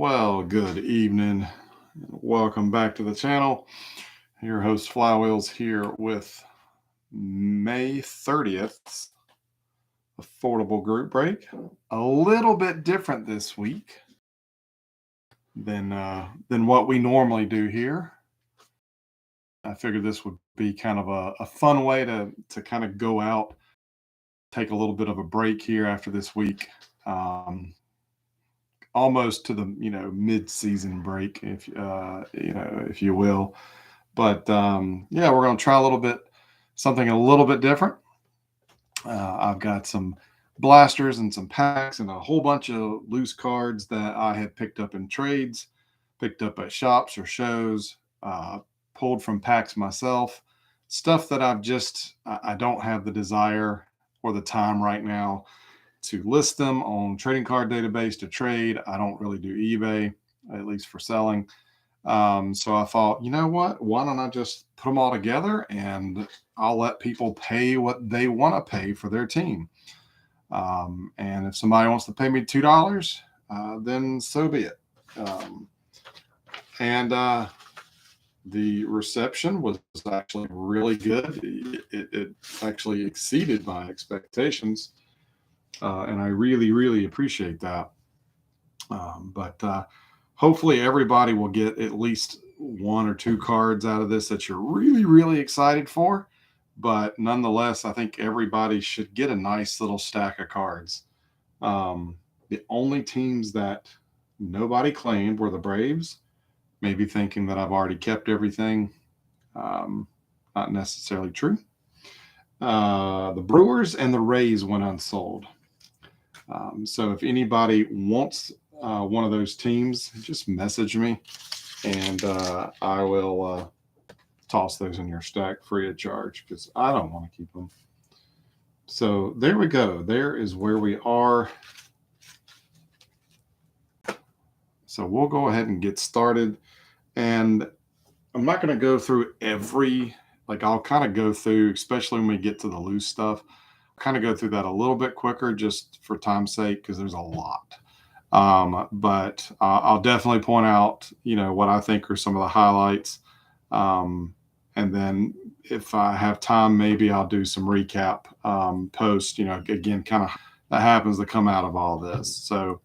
Well, good evening. Welcome back to the channel. Your host Flywheels here with May 30th affordable group break. A little bit different this week than what we normally do here. I figured this would be kind of a fun way to kind of go out, take a little bit of a break here after this week. Almost to the mid-season break, if you will. But yeah, we're going to try something a little bit different. I've got some blasters and some packs and a whole bunch of loose cards that I have picked up in trades, picked up at shops or shows, pulled from packs myself. Stuff that I don't have the desire or the time right now to list them on trading card database to trade. I don't really do eBay, at least for selling. So I thought, you know what? Why don't I just put them all together and I'll let people pay what they want to pay for their team. And if somebody wants to pay me $2, then so be it. And the reception was actually really good. It actually exceeded my expectations. And I really, really appreciate that. But hopefully everybody will get at least one or two cards out of this that you're really, really excited for. But nonetheless, I think everybody should get a nice little stack of cards. The only teams that nobody claimed were the Braves, maybe thinking that I've already kept everything. Not necessarily true. The Brewers and the Rays went unsold. So if anybody wants one of those teams, just message me and I will toss those in your stack free of charge because I don't want to keep them. So there we go. There is where we are. So we'll go ahead and get started. And I'm not going to go through I'll kind of go through, especially when we get to the loose stuff, kind of go through that a little bit quicker just for time's sake because there's a lot. But I'll definitely point out, what I think are some of the highlights. And then if I have time, maybe I'll do some recap post, again, kind of that happens to come out of all this. So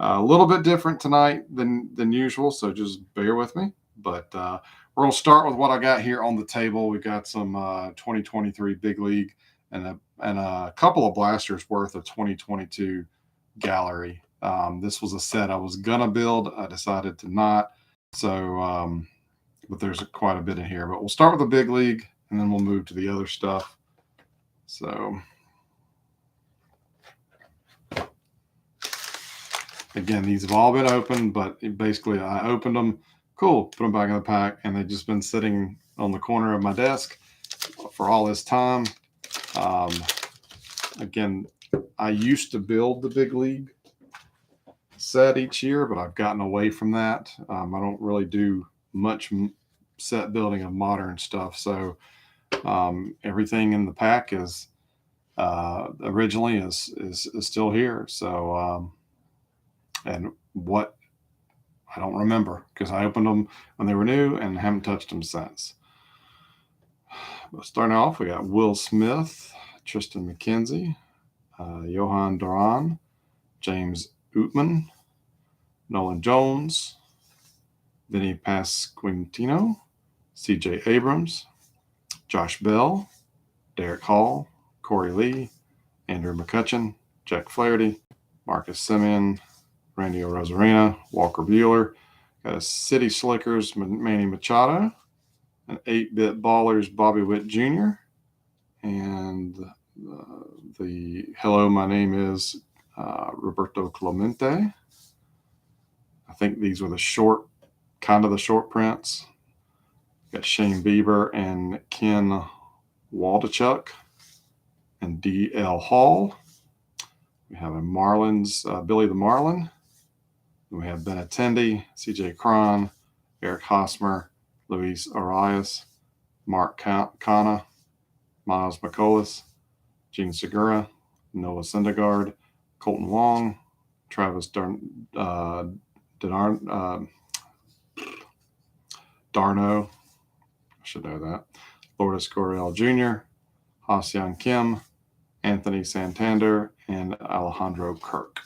a little bit different tonight than usual. So just bear with me. But we're going to start with what I got here on the table. We've got some 2023 Big League and a couple of blasters worth of 2022 gallery. This was a set I was gonna build. I decided to not. So, but there's quite a bit in here. But we'll start with the Big League, and then we'll move to the other stuff. So, again, these have all been opened, but basically I opened them. Cool, put them back in the pack, and they've just been sitting on the corner of my desk for all this time. Again, I used to build the Big League set each year, but I've gotten away from that. I don't really do much set building of modern stuff. So everything in the pack is originally is still here. So and what I don't remember because I opened them when they were new and haven't touched them since. But starting off, we got Will Smith, Tristan McKenzie, Johan Duran, James Ootman, Nolan Jones, Vinny Pasquantino, CJ Abrams, Josh Bell, Derek Hall, Corey Lee, Andrew McCutcheon, Jack Flaherty, Marcus Semien, Randy Rosarena, Walker Buehler, got a City Slickers Manny Machado, an 8-Bit Ballers Bobby Witt Jr., and the Hello, My Name is Roberto Clemente. I think these were the short prints. Got Shane Bieber and Ken Waldachuk and D.L. Hall. We have a Marlins, Billy the Marlin. We have Ben Attendee, C.J. Cron, Eric Hosmer, Luis Arias, Mark Kana, Miles McCollus, Gene Segura, Noah Syndergaard, Colton Wong, Travis Darno, I should know that. Lourdes Gurriel Jr., Ha-Seong Kim, Anthony Santander, and Alejandro Kirk.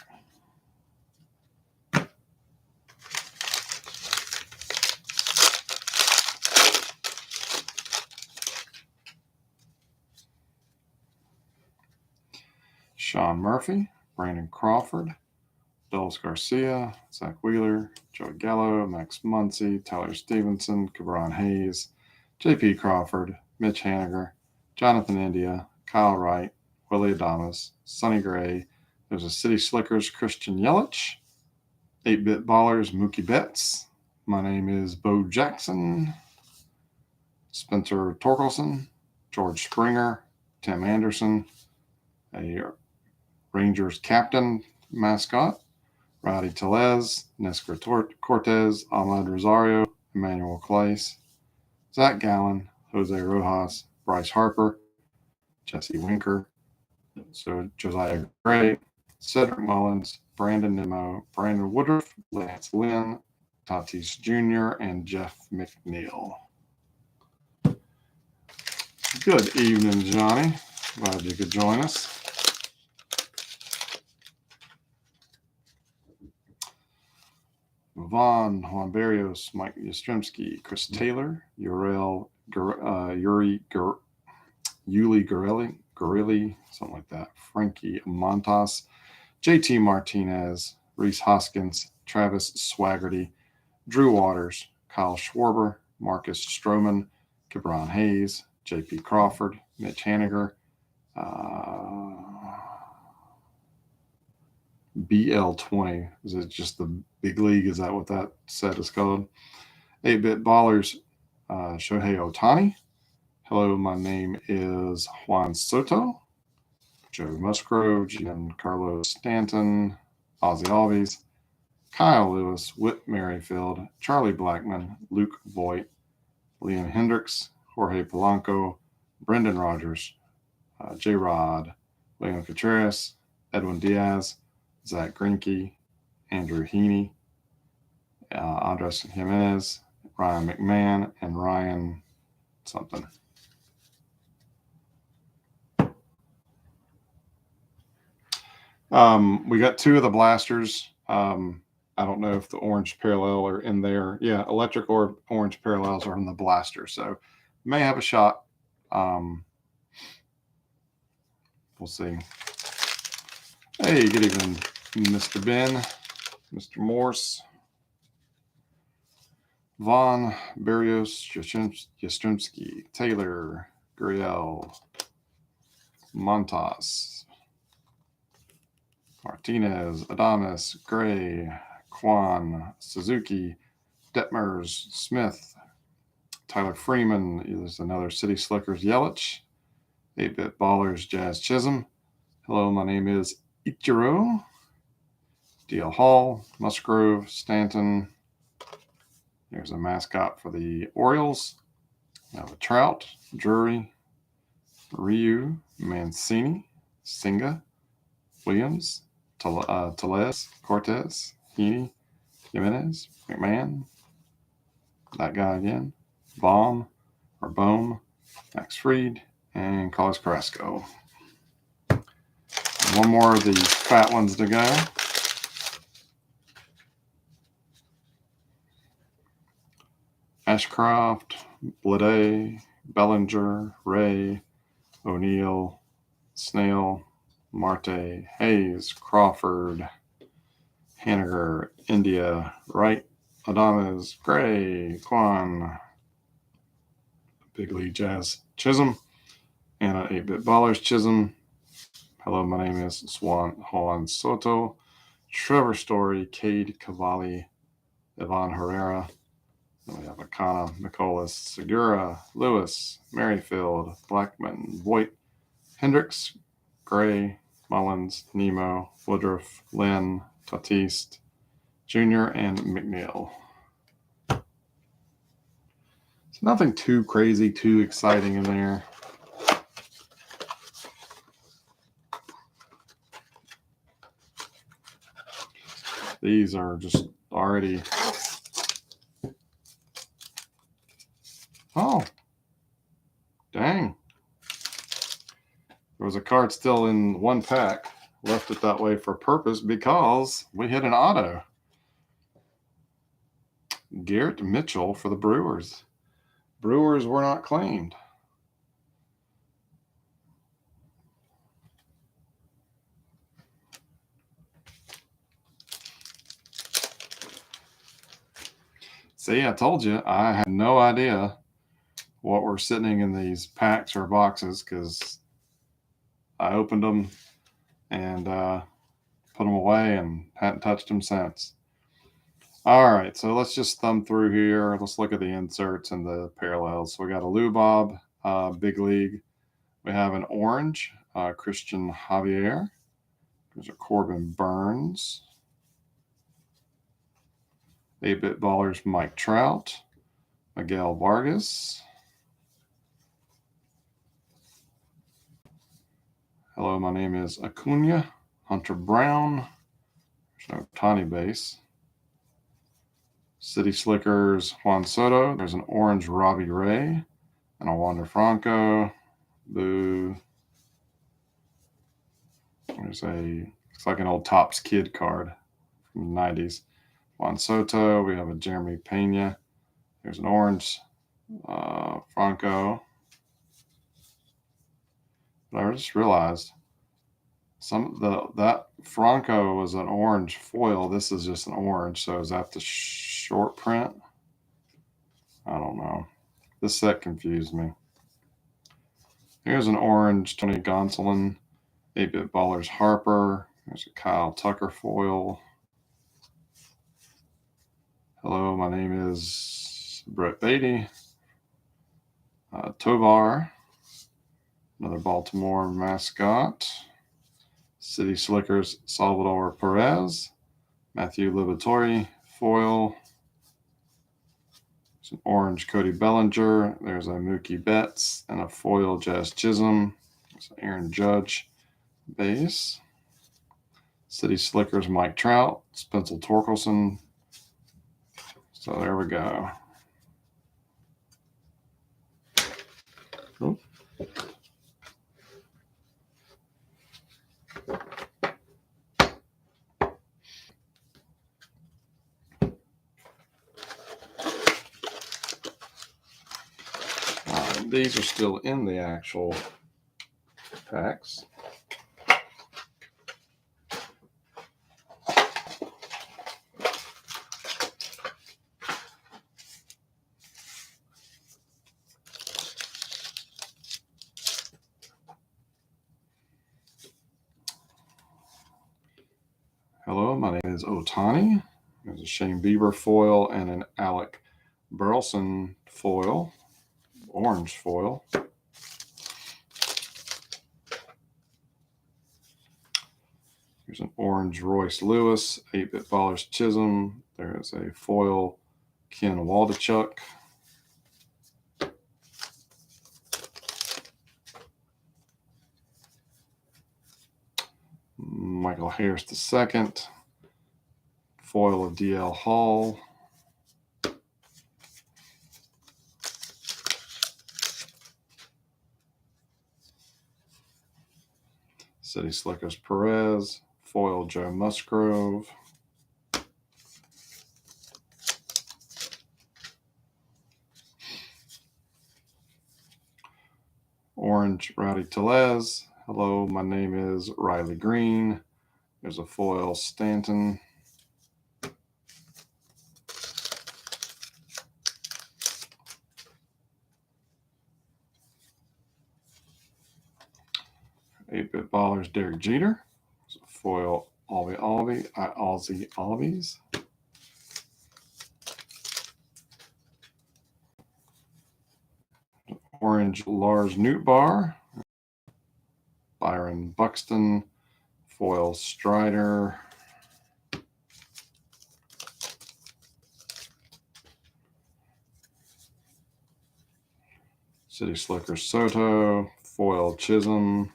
Sean Murphy, Brandon Crawford, Dulles Garcia, Zach Wheeler, Joey Gallo, Max Muncy, Tyler Stevenson, Cabron Hayes, J.P. Crawford, Mitch Haniger, Jonathan India, Kyle Wright, Willie Adamas, Sonny Gray. There's a City Slickers, Christian Yelich, 8-Bit Ballers, Mookie Betts. My name is Bo Jackson, Spencer Torkelson, George Springer, Tim Anderson, a Rangers captain mascot, Rowdy Tellez, Nestor Cortez, Ahmad Rosario, Emmanuel Clace, Zach Gallen, Jose Rojas, Bryce Harper, Jesse Winker, Josiah Gray, Cedric Mullins, Brandon Nimmo, Brandon Woodruff, Lance Lynn, Tatis Jr., and Jeff McNeil. Good evening, Johnny. Glad you could join us. Vaughn, Juan Barrios, Mike Yastrzemski, Chris Taylor, Yuli Gurriel, something like that, Frankie Montas, JT Martinez, Reese Hoskins, Travis Swaggerty, Drew Waters, Kyle Schwarber, Marcus Stroman, Cabron Hayes, JP Crawford, Mitch Haniger, BL20. Is it just the big league? Is that what that set is called? 8-Bit Ballers, Shohei Ohtani. Hello, my name is Juan Soto. Joe Musgrove, Giancarlo Stanton, Ozzie Albies, Kyle Lewis, Whit Merrifield, Charlie Blackman, Luke Voigt, Liam Hendricks, Jorge Polanco, Brendan Rogers, J-Rod, William Contreras, Edwin Diaz, Zach Greinke, Andrew Heaney, Andres Jimenez, Ryan McMahon, and Ryan something. We got 2 of the blasters. I don't know if the orange parallel are in there. Yeah, electric or orange parallels are in the blaster. So may have a shot. We'll see. Hey, good evening, Mr. Ben, Mr. Morse, Vaughn, Barrios, Yastrzemski, Taylor, Gurriel, Montas, Martinez, Adames, Gray, Kwan, Suzuki, Detmers, Smith, Tyler Freeman. There's another City Slickers, Yelich, 8-Bit Ballers, Jazz Chisholm. Hello, my name is Ichiro, DL Hall, Musgrove, Stanton. There's a mascot for the Orioles. We have a Trout, Drury, Ryu, Mancini, Singa, Williams, Tellez, Cortez, Heaney, Jimenez, McMahon, that guy again, Bohm, Max Fried, and Carlos Carrasco. One more of the fat ones to go. Ashcroft, Blade, Bellinger, Ray, O'Neill, Snail, Marte, Hayes, Crawford, Haniger, India, Wright, Adames, Gray, Kwan, Big League Jazz Chisholm, and an 8-Bit Ballers Chisholm. Hello, my name is Juan Soto, Trevor Story, Cade Cavalli, Ivan Herrera. Then we have Akana, Nicolas, Segura, Lewis, Merrifield, Blackman, Voigt, Hendricks, Gray, Mullins, Nemo, Woodruff, Lynn, Tatis Jr., and McNeil. So nothing too crazy, too exciting in there. These are just already. Oh, dang. There was a card still in one pack. Left it that way for purpose because we hit an auto. Garrett Mitchell for the Brewers. Brewers were not claimed. See, I told you, I had no idea what were sitting in these packs or boxes because I opened them and put them away and hadn't touched them since. All right, so let's just thumb through here. Let's look at the inserts and the parallels. So we got a Lou Bob, Big League. We have an orange, Christian Javier. There's a Corbin Burns. 8-Bit Ballers, Mike Trout. Miguel Vargas. Hello, my name is Acuna. Hunter Brown. There's no Tawny base. City Slickers, Juan Soto. There's an orange Robbie Ray and a Wander Franco. Boo. There's looks like an old Topps Kid card from the 90s. Juan Soto. We have a Jeremy Pena. There's an orange Franco. But I just realized that Franco was an orange foil. This is just an orange. So is that the short print? I don't know. This set confused me. Here's an orange Tony Gonsolin, 8-Bit Ballers Harper. There's a Kyle Tucker foil. Hello, my name is Brett Beatty. Tovar, another Baltimore mascot. City Slickers, Salvador Perez. Matthew Liberatore foil. There's an orange Cody Bellinger. There's a Mookie Betts and a foil Jazz Chisholm. There's an Aaron Judge base. City Slickers, Mike Trout. Spencer Torkelson. So there we go. Oh. These are still in the actual packs. Hello, my name is Otani. There's a Shane Bieber foil and an Alec Burleson foil, orange foil. There's an orange Royce Lewis, 8-Bit Ballers Chisholm. There's a foil Ken Waldichuk. Michael Harris II, foil of DL Hall. City Slickers Perez, foil Joe Musgrove. Orange Rowdy Tellez. Hello, my name is Riley Green. There's a foil Stanton. Eight-Bit Ballers Derek Jeter. There's a foil Ozzie Albies. Orange Lars Nootbaar. Byron Buxton. Foil Strider. City Slicker Soto. Foil Chisholm.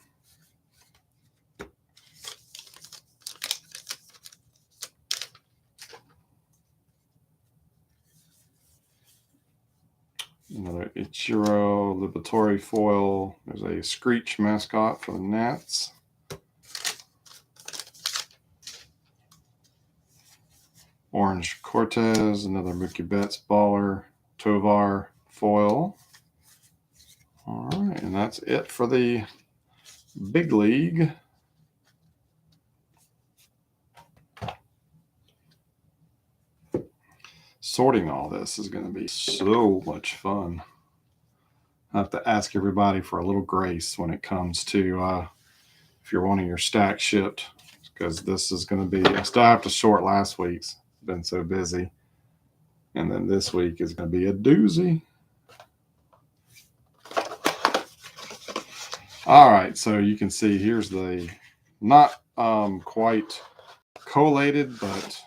Another Ichiro Liberatore foil. There's a Screech mascot for the Nats. Orange Cortez, another Mookie Betts baller. Tovar foil. All right, and that's it for the big league. Sorting all this is going to be so much fun. I have to ask everybody for a little grace when it comes to if you're wanting your stack shipped, because this is going to be, I still have to sort last week's. Been so busy. And then this week is going to be a doozy. All right, so you can see here's the not quite collated, but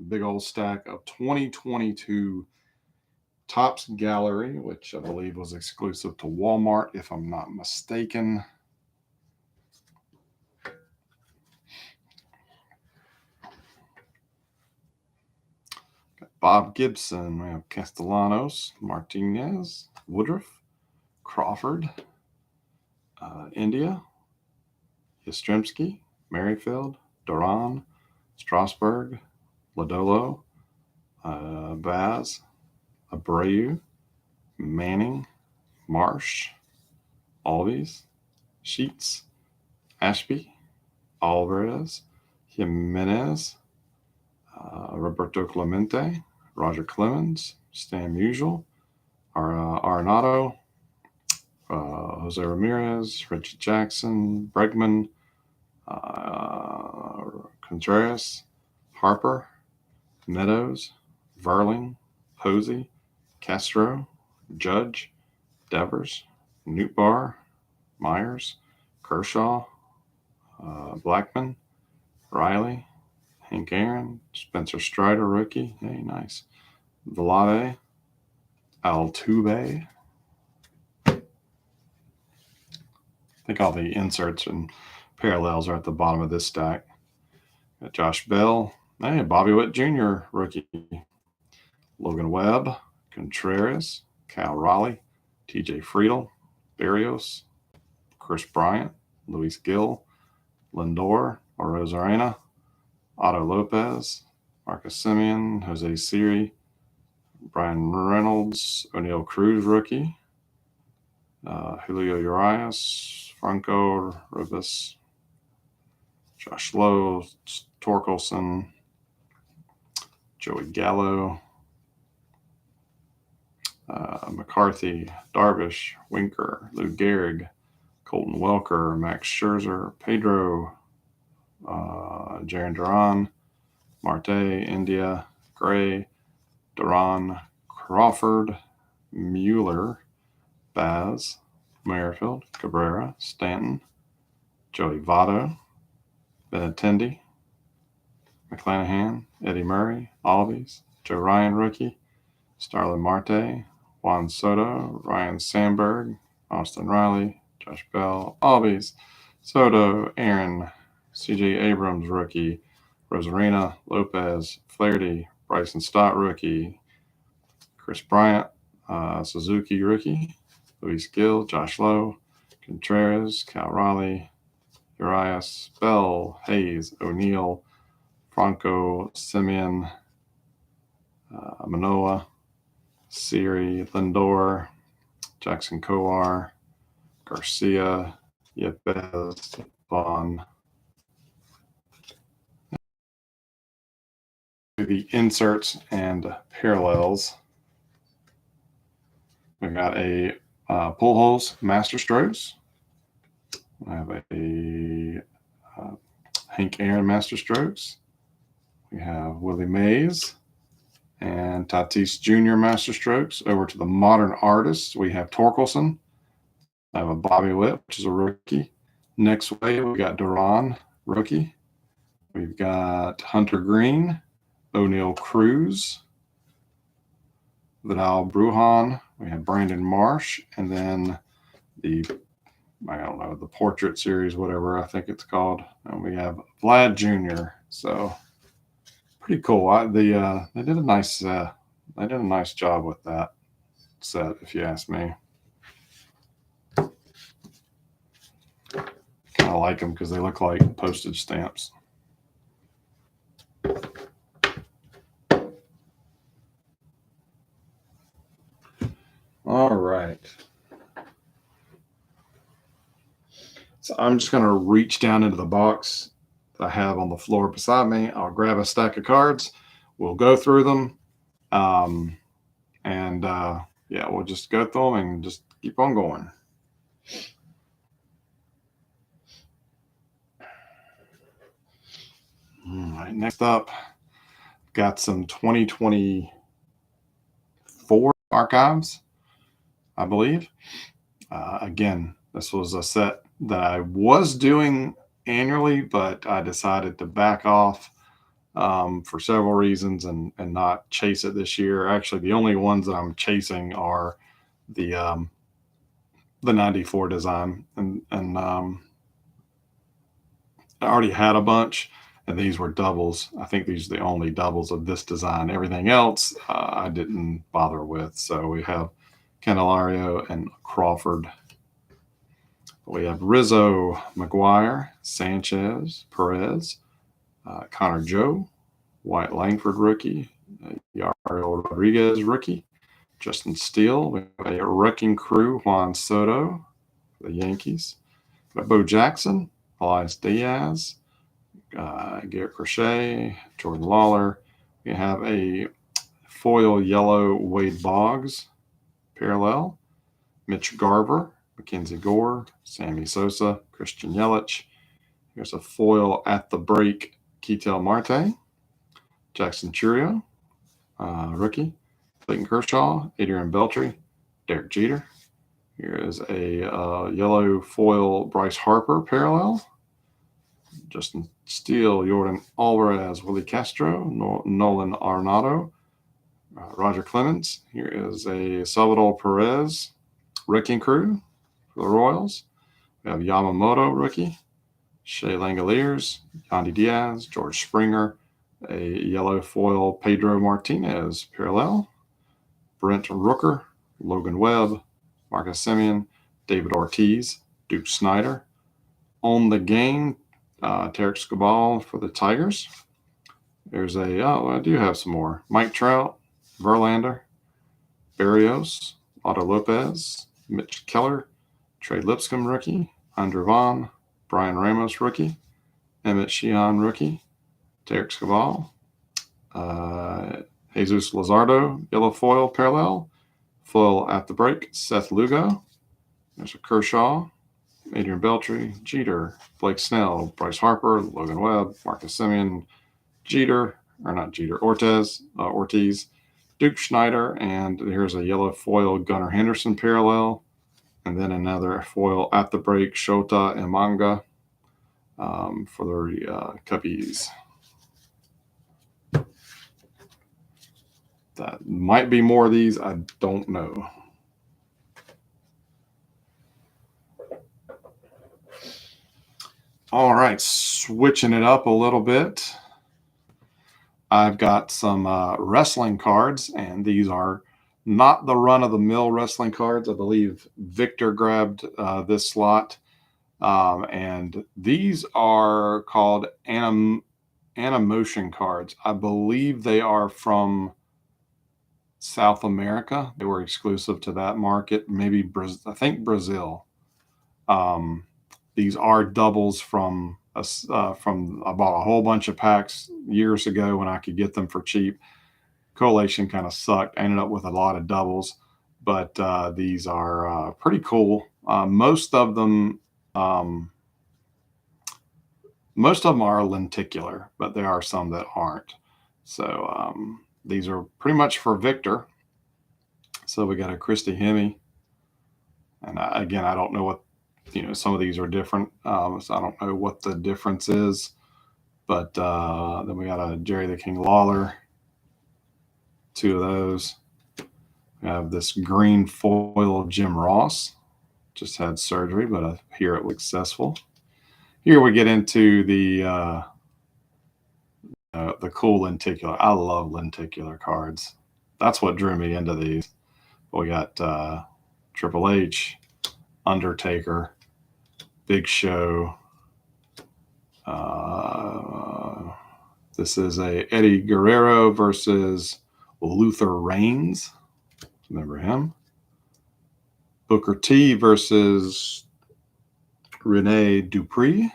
big old stack of 2022 Topps Gallery, which I believe was exclusive to Walmart, if I'm not mistaken. Got Bob Gibson, we have Castellanos, Martinez, Woodruff, Crawford, India, Yastrzemski, Merrifield, Duran, Strasburg, Lodolo, Baz, Abreu, Manning, Marsh, Albies, Sheets, Ashby, Alvarez, Jimenez, Roberto Clemente, Roger Clemens, Stan Musial, Arenado, Jose Ramirez, Richie Jackson, Bregman, Contreras, Harper, Meadows, Verling, Posey, Castro, Judge, Devers, Newtbar, Myers, Kershaw, Blackman, Riley, Hank Aaron, Spencer Strider, rookie. Hey, nice. Velade, Altuve. I think all the inserts and parallels are at the bottom of this stack. Got Josh Bell. Hey, Bobby Witt Jr., rookie. Logan Webb, Contreras, Cal Raleigh, TJ Friedel, Berrios, Chris Bryant, Luis Gill, Lindor, Rosarena, Otto Lopez, Marcus Semien, Jose Siri, Brian Reynolds, O'Neill Cruz, rookie, Julio Urias, Franco Rubis, Josh Lowe, Torkelson, Joey Gallo, McCarthy, Darvish, Winker, Lou Gehrig, Colton Welker, Max Scherzer, Pedro, Jarren Duran, Marte, India, Gray, Duran, Crawford, Mueller, Baz, Merrifield, Cabrera, Stanton, Joey Votto, Benintendi, McClanahan, Eddie Murray, Albies, Joe Ryan, rookie, Starlin Marte, Juan Soto, Ryan Sandberg, Austin Riley, Josh Bell, Albies, Soto, Aaron, CJ Abrams, rookie, Rosarena, Lopez, Flaherty, Bryson Stott, rookie, Chris Bryant, Suzuki, rookie, Luis Gill, Josh Lowe, Contreras, Cal Raleigh, Urias, Bell, Hayes, O'Neill, Franco, Semien, Manoa, Siri, Lindor, Jackson Kowar, Garcia, Yepez, Vaughn. The inserts and parallels. We've got a Pujols Master Strokes. I have a Hank Aaron Master Strokes. We have Willie Mays and Tatis Jr. Master Strokes. Over to the modern artists, we have Torkelson. I have a Bobby Witt, which is a rookie. Next way, we got Duran, rookie. We've got Hunter Green, O'Neill Cruz, Vidal Brujan. We have Brandon Marsh, and then the Portrait Series, whatever I think it's called. And we have Vlad Jr. So pretty cool. They did a nice job with that. set, if you ask me. Kind of like them because they look like postage stamps. All right. So I'm just going to reach down into the box that I have on the floor beside me. I'll grab a stack of cards. We'll go through them. Yeah, we'll just go through them and just keep on going. All right, next up, got some 2024 archives, I believe. Again, this was a set that I was doing annually, but I decided to back off for several reasons and not chase it this year. Actually, the only ones that I'm chasing are the 94 design, and I already had a bunch, and these were doubles. I think these are the only doubles of this design. Everything else I didn't bother with. So we have Candelario and Crawford. We have Rizzo, McGuire, Sanchez, Perez, Connor Joe, White Langford rookie, Yariel Rodriguez rookie, Justin Steele. We have a Wrecking Crew, Juan Soto, for the Yankees. Bo Jackson, Elias Diaz, Garrett Crochet, Jordan Lawler. We have a foil yellow Wade Boggs parallel, Mitch Garver, Mackenzie Gore, Sammy Sosa, Christian Yelich. Here's a foil at the break, Ketel Marte, Jackson Churio, rookie, Clayton Kershaw, Adrian Beltre, Derek Jeter. Here is a yellow foil Bryce Harper parallel, Justin Steele, Jordan Alvarez, Willie Castro, Nolan Arenado, Roger Clemens. Here is a Salvador Perez Wrecking Crew for the Royals. We have Yamamoto rookie, Shea Langoliers, Yandy Diaz, George Springer, a yellow foil Pedro Martinez parallel, Brent Rooker, Logan Webb, Marcus Semien, David Ortiz, Duke Snyder. On the game, Tarek Skubal for the Tigers. There's I do have some more. Mike Trout, Verlander, Berrios, Otto Lopez, Mitch Keller, Trey Lipscomb rookie, Andrew Vaughn, Brian Ramos rookie, Emmett Sheehan rookie, Tarek Skubal, Jesus Luzardo, yellow foil parallel, foil at the break, Seth Lugo. There's a Kershaw, Adrian Beltre, Jeter, Blake Snell, Bryce Harper, Logan Webb, Marcus Semien, Ortiz, Duke Schneider, and here's a yellow foil Gunnar Henderson parallel, and then another foil at the break, Shota Imanga for the Cubbies. That might be more of these. I don't know. All right, switching it up a little bit. I've got some wrestling cards, and these are not the run-of-the-mill wrestling cards. I believe Victor grabbed this slot, and these are called Animotion cards. I believe they are from South America. They were exclusive to that market, maybe I think Brazil. These are doubles from I bought a whole bunch of packs years ago when I could get them for cheap. Collation kind of sucked. I ended up with a lot of doubles, but these are pretty cool. Most of them are lenticular, but there are some that aren't. So these are pretty much for Victor. So we got a Christy Hemme, and again, I don't know what. Some of these are different, so I don't know what the difference is. But then we got a Jerry the King Lawler, two of those. We have this green foil of Jim Ross, just had surgery, but I hear it was successful. Here we get into the cool lenticular. I love lenticular cards. That's what drew me into these. We got Triple H, Undertaker, Big Show. This is a Eddie Guerrero versus Luther Reigns. Remember him? Booker T versus Rene Dupree.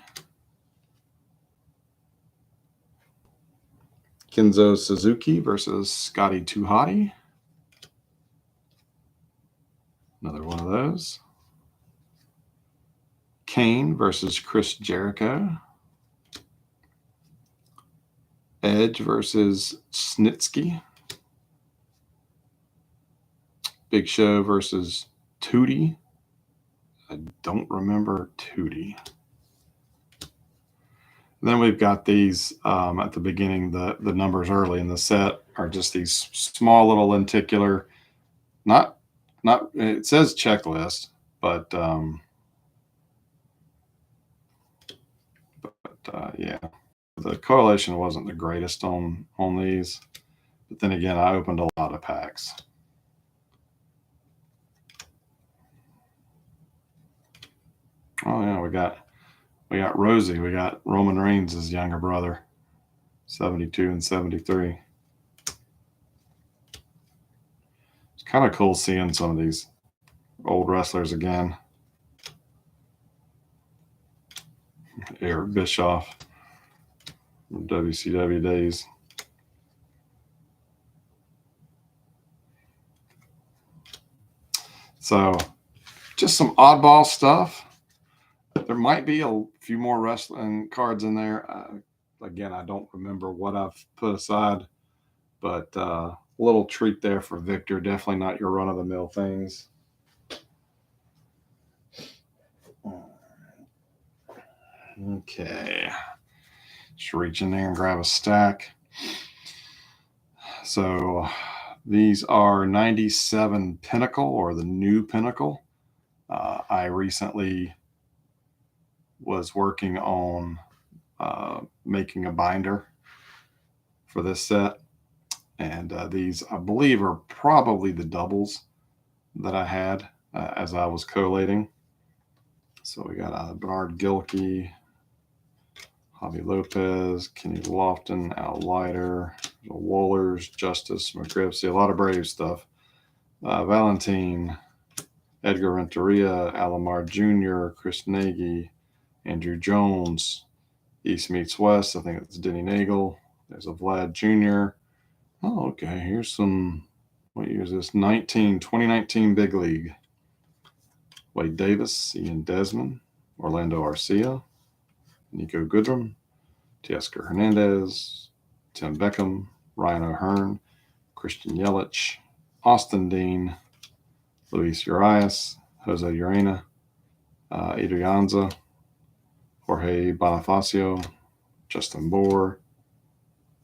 Kenzo Suzuki versus Scotty 2 Hotty. Another one of those. Kane versus Chris Jericho. Edge versus Snitsky. Big Show versus Tootie. I don't remember Tootie. Then we've got these at the beginning, the numbers early in the set are just these small little lenticular, not it says checklist, but yeah, the correlation wasn't the greatest on these. But then again, I opened a lot of packs. Oh yeah, we got Rosie. We got Roman Reigns' younger brother, 72 and 73. It's kind of cool seeing some of these old wrestlers again. Eric Bischoff from WCW days. So just some oddball stuff. There might be a few more wrestling cards in there. Again, I don't remember what I've put aside, but a little treat there for Victor. Definitely not your run-of-the-mill things. Okay. Just reach in there and grab a stack. So these are 97 Pinnacle, or the new Pinnacle. I recently was working on making a binder for this set. And these, I believe, are probably the doubles that I had as I was collating. So we got Bernard Gilkey, Javi Lopez, Kenny Lofton, Al Leiter, Wohlers, Justice, McGriff. See, a lot of Brave stuff. Valentine, Edgar Renteria, Alomar Jr., Chris Nagy, Andrew Jones, East Meets West. I think it's Denny Nagel. There's a Vlad Jr. Oh, okay. Here's some, what year is this? 2019 Big League. Wade Davis, Ian Desmond, Orlando Arcia, Nico Goodrum, Teoscar Hernandez, Tim Beckham, Ryan O'Hearn, Christian Yelich, Austin Dean, Luis Urias, Jose Urena, Adrianza, Jorge Bonifacio, Justin Bohr,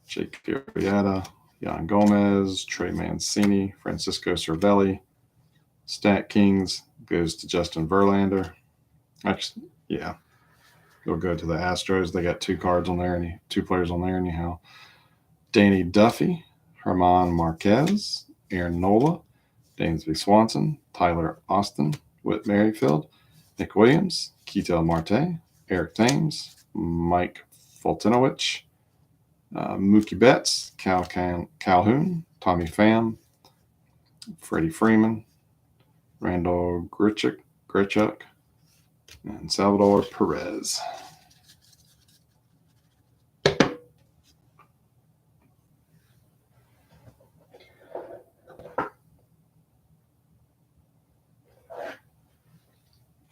Jake Arrieta, Jan Gomez, Trey Mancini, Francisco Cervelli. Stat Kings goes to Justin Verlander. Actually, yeah. We'll go to the Astros. They got two players on there anyhow. Danny Duffy, Herman Marquez, Aaron Nola, Dansby Swanson, Tyler Austin, Whit Merrifield, Nick Williams, Ketel Marte, Eric Thames, Mike Fultonowicz, Mookie Betts, Calhoun, Tommy Pham, Freddie Freeman, Randall Grichuk, and Salvador Perez.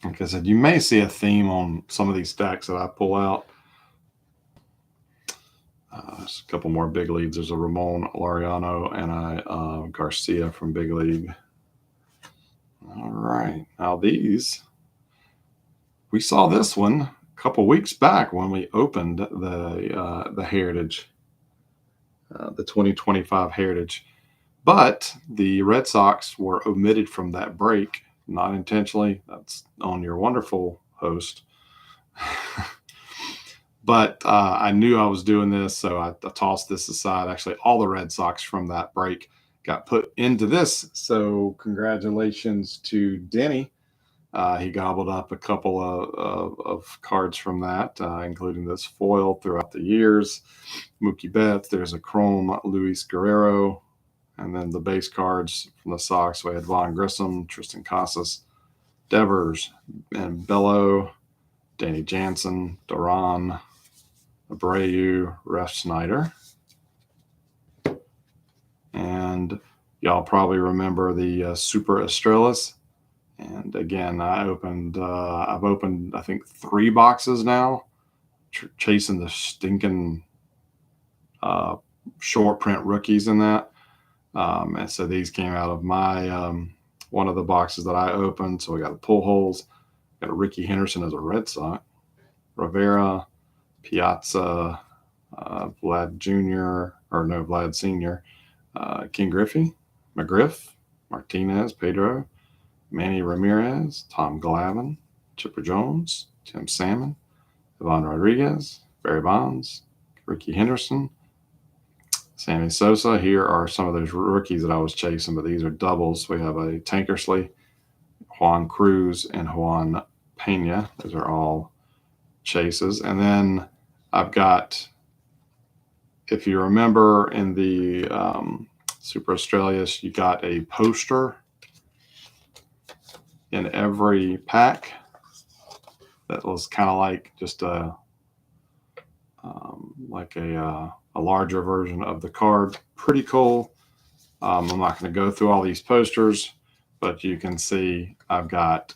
Like I said, you may see a theme on some of these stacks that I pull out. There's a couple more big leads. There's a Ramon Laureano and a Garcia from Big League. All right. Now these, we saw this one a couple weeks back when we opened the Heritage, the 2025 Heritage. But the Red Sox were omitted from that break, not intentionally. That's on your wonderful host. But I knew I was doing this, so I tossed this aside. Actually, all the Red Sox from that break got put into this. So congratulations to Denny. He gobbled up a couple of cards from that, including this foil throughout the years. Mookie Betts, there's a chrome Luis Guerrero, and then the base cards from the Sox. We had Vaughn Grissom, Tristan Casas, Devers, and Bello, Danny Jansen, Duran, Abreu, Ref Snyder. And y'all probably remember the Super Estrellas. And again, I've opened, I think 3 boxes now, chasing the stinking short print rookies in that. And so these came out of my one of the boxes that I opened. So we got a Pujols, got a Ricky Henderson as a Red Sox, Rivera, Piazza, Vlad Jr. or no, Vlad Sr., King Griffey, McGriff, Martinez, Pedro, Manny Ramirez, Tom Glavine, Chipper Jones, Tim Salmon, Ivan Rodriguez, Barry Bonds, Ricky Henderson, Sammy Sosa. Here are some of those rookies that I was chasing, but these are doubles. We have a Tankersley, Juan Cruz, and Juan Pena. Those are all chases. And then I've got, if you remember in the Super Australias, you got a poster in every pack that was kind of like just a larger version of the card. Pretty cool. I'm not going to go through all these posters, but you can see I've got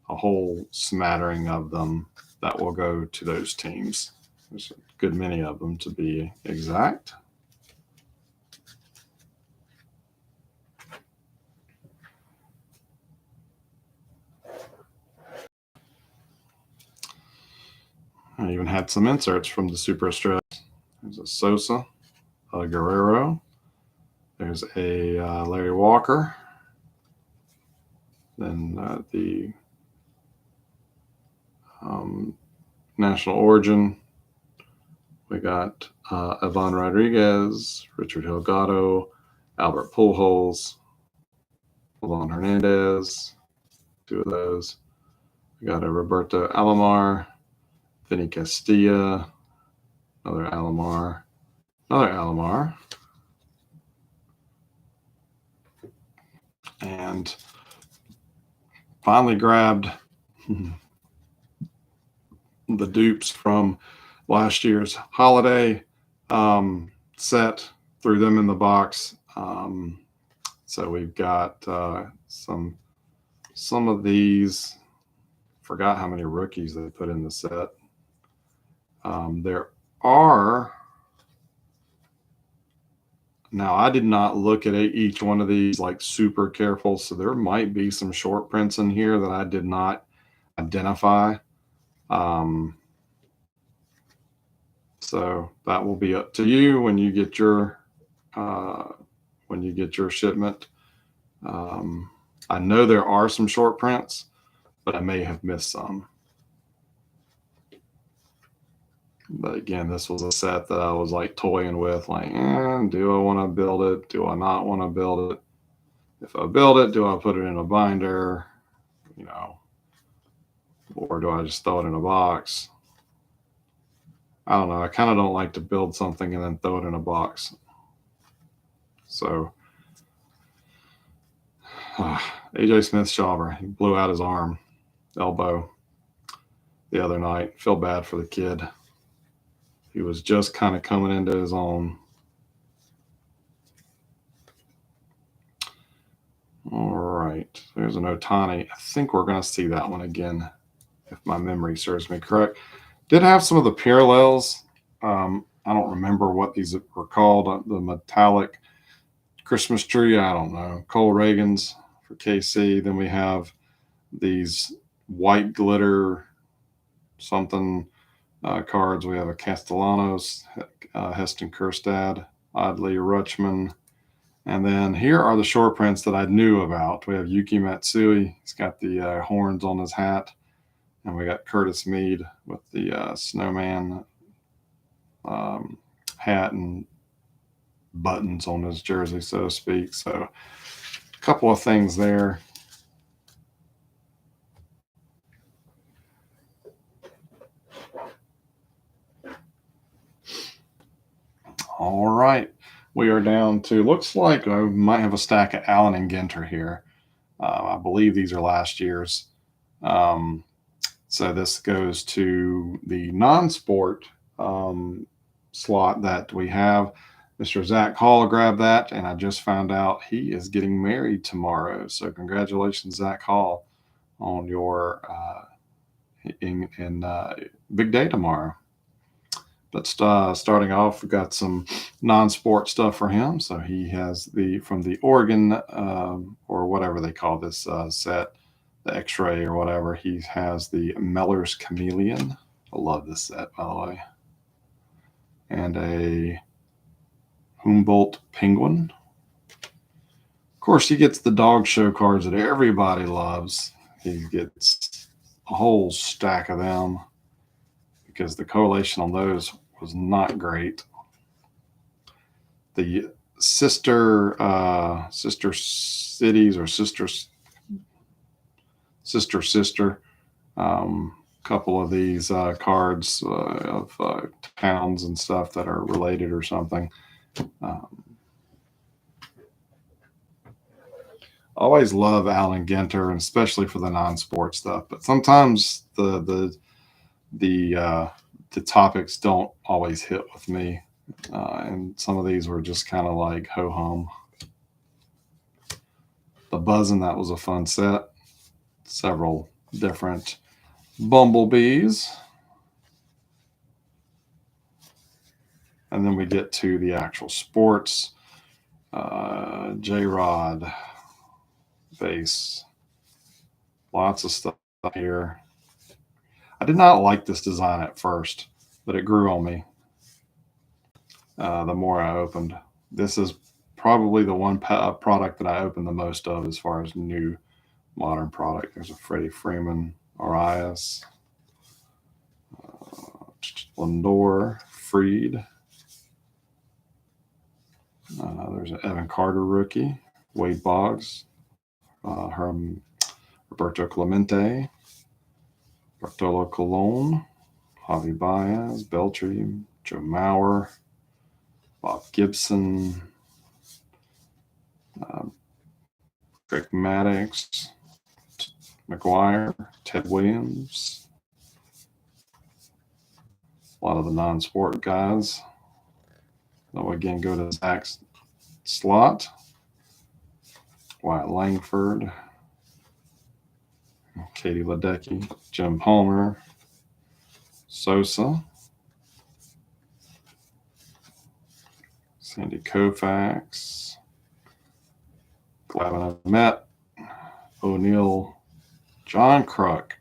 a whole smattering of them that will go to those teams. There's a good many of them, to be exact. I even had some inserts from the Super Australia. There's a Sosa, a Guerrero. There's a Larry Walker. Then the national origin. We got Ivan Rodriguez, Richard Delgado, Albert Pujols, Juan Hernandez, 2 of those. We got a Roberto Alomar, Vinny Castilla, another Alomar, and finally grabbed the dupes from last year's holiday set, threw them in the box. So we've got some of these. Forgot how many rookies they put in the set. There are, now I did not look at each one of these like super careful, so there might be some short prints in here that I did not identify. So that will be up to you when you get your shipment. I know there are some short prints, but I may have missed some. But again, this was a set that I was like toying with, like, do I want to build it? Do I not want to build it? If I build it, do I put it in a binder? Or do I just throw it in a box? I don't know. I kind of don't like to build something and then throw it in a box. So AJ Smith-Shawver, he blew out his elbow the other night. Feel bad for the kid. He was just kind of coming into his own. All right. There's an Ohtani. I think we're going to see that one again, if my memory serves me correct. Did have some of the parallels. I don't remember what these were called. The metallic Christmas tree. I don't know. Cole Reagans for KC. Then we have these white glitter something cards. We have a Castellanos, Heston Kjerstad, Adley Rutschman. And then here are the short prints that I knew about. We have Yuki Matsui. He's got the horns on his hat. And we got Curtis Mead with the snowman hat and buttons on his jersey, so to speak. So a couple of things there. All right. We are down to, looks like I might have a stack of Allen and Ginter here. I believe these are last year's. So this goes to the non-sport slot that we have. Mr. Zach Hall grabbed that, and I just found out he is getting married tomorrow. So congratulations, Zach Hall, on your big day tomorrow. But starting off, we've got some non-sport stuff for him. So he has from the Oregon or whatever they call this set, the X-Ray or whatever. He has the Meller's Chameleon. I love this set, by the way. And a Humboldt Penguin. Of course, he gets the dog show cards that everybody loves. He gets a whole stack of them because the correlation on those was not great. The sister cities or sister couple of these cards of towns and stuff that are related or something. Always love Allen Ginter, and especially for the non-sport stuff. But sometimes the topics don't always hit with me, and some of these were just kind of like ho hum. The Buzzin', that was a fun set. Several different bumblebees. And then we get to the actual sports. J-Rod base. Lots of stuff here. I did not like this design at first, but it grew on me the more I opened. This is probably the one product that I opened the most of as far as new modern product. There's a Freddie Freeman, Arias, Lindor, Freed. There's an Evan Carter rookie, Wade Boggs, Roberto Clemente, Bartolo Colon, Javi Baez, Beltry, Joe Mauer, Bob Gibson, Greg Maddux, McGuire, Ted Williams, a lot of the non-sport guys. Then we again go to Zach's slot. Wyatt Langford, Katie Ledecky, Jim Palmer, Sosa, Sandy Koufax, Glavin Met, O'Neill, John Kruk,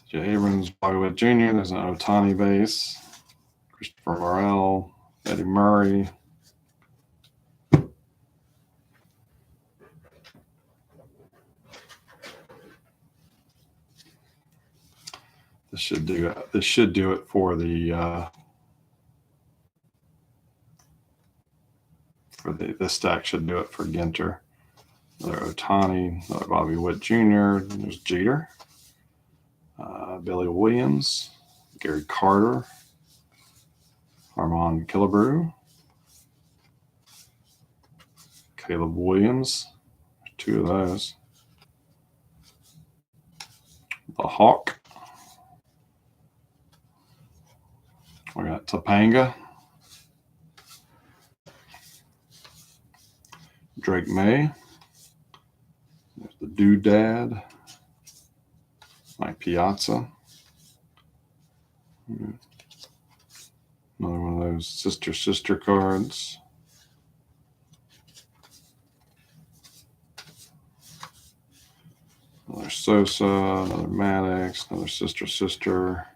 Jay Abrams, Bobby Witt Jr., there's an Ohtani base, Christopher Morel, Eddie Murray. This should do it. This should do it for the this stack should do it for Ginter. Another Ohtani, another Bobby Witt Jr. There's Jeter, Billy Williams, Gary Carter, Armand Killebrew, Caleb Williams, two of those. The Hawk. We got Topanga, Drake May. There's the Doodad, Mike Piazza. Another one of those sister cards. Another Sosa, another Maddux, another sister.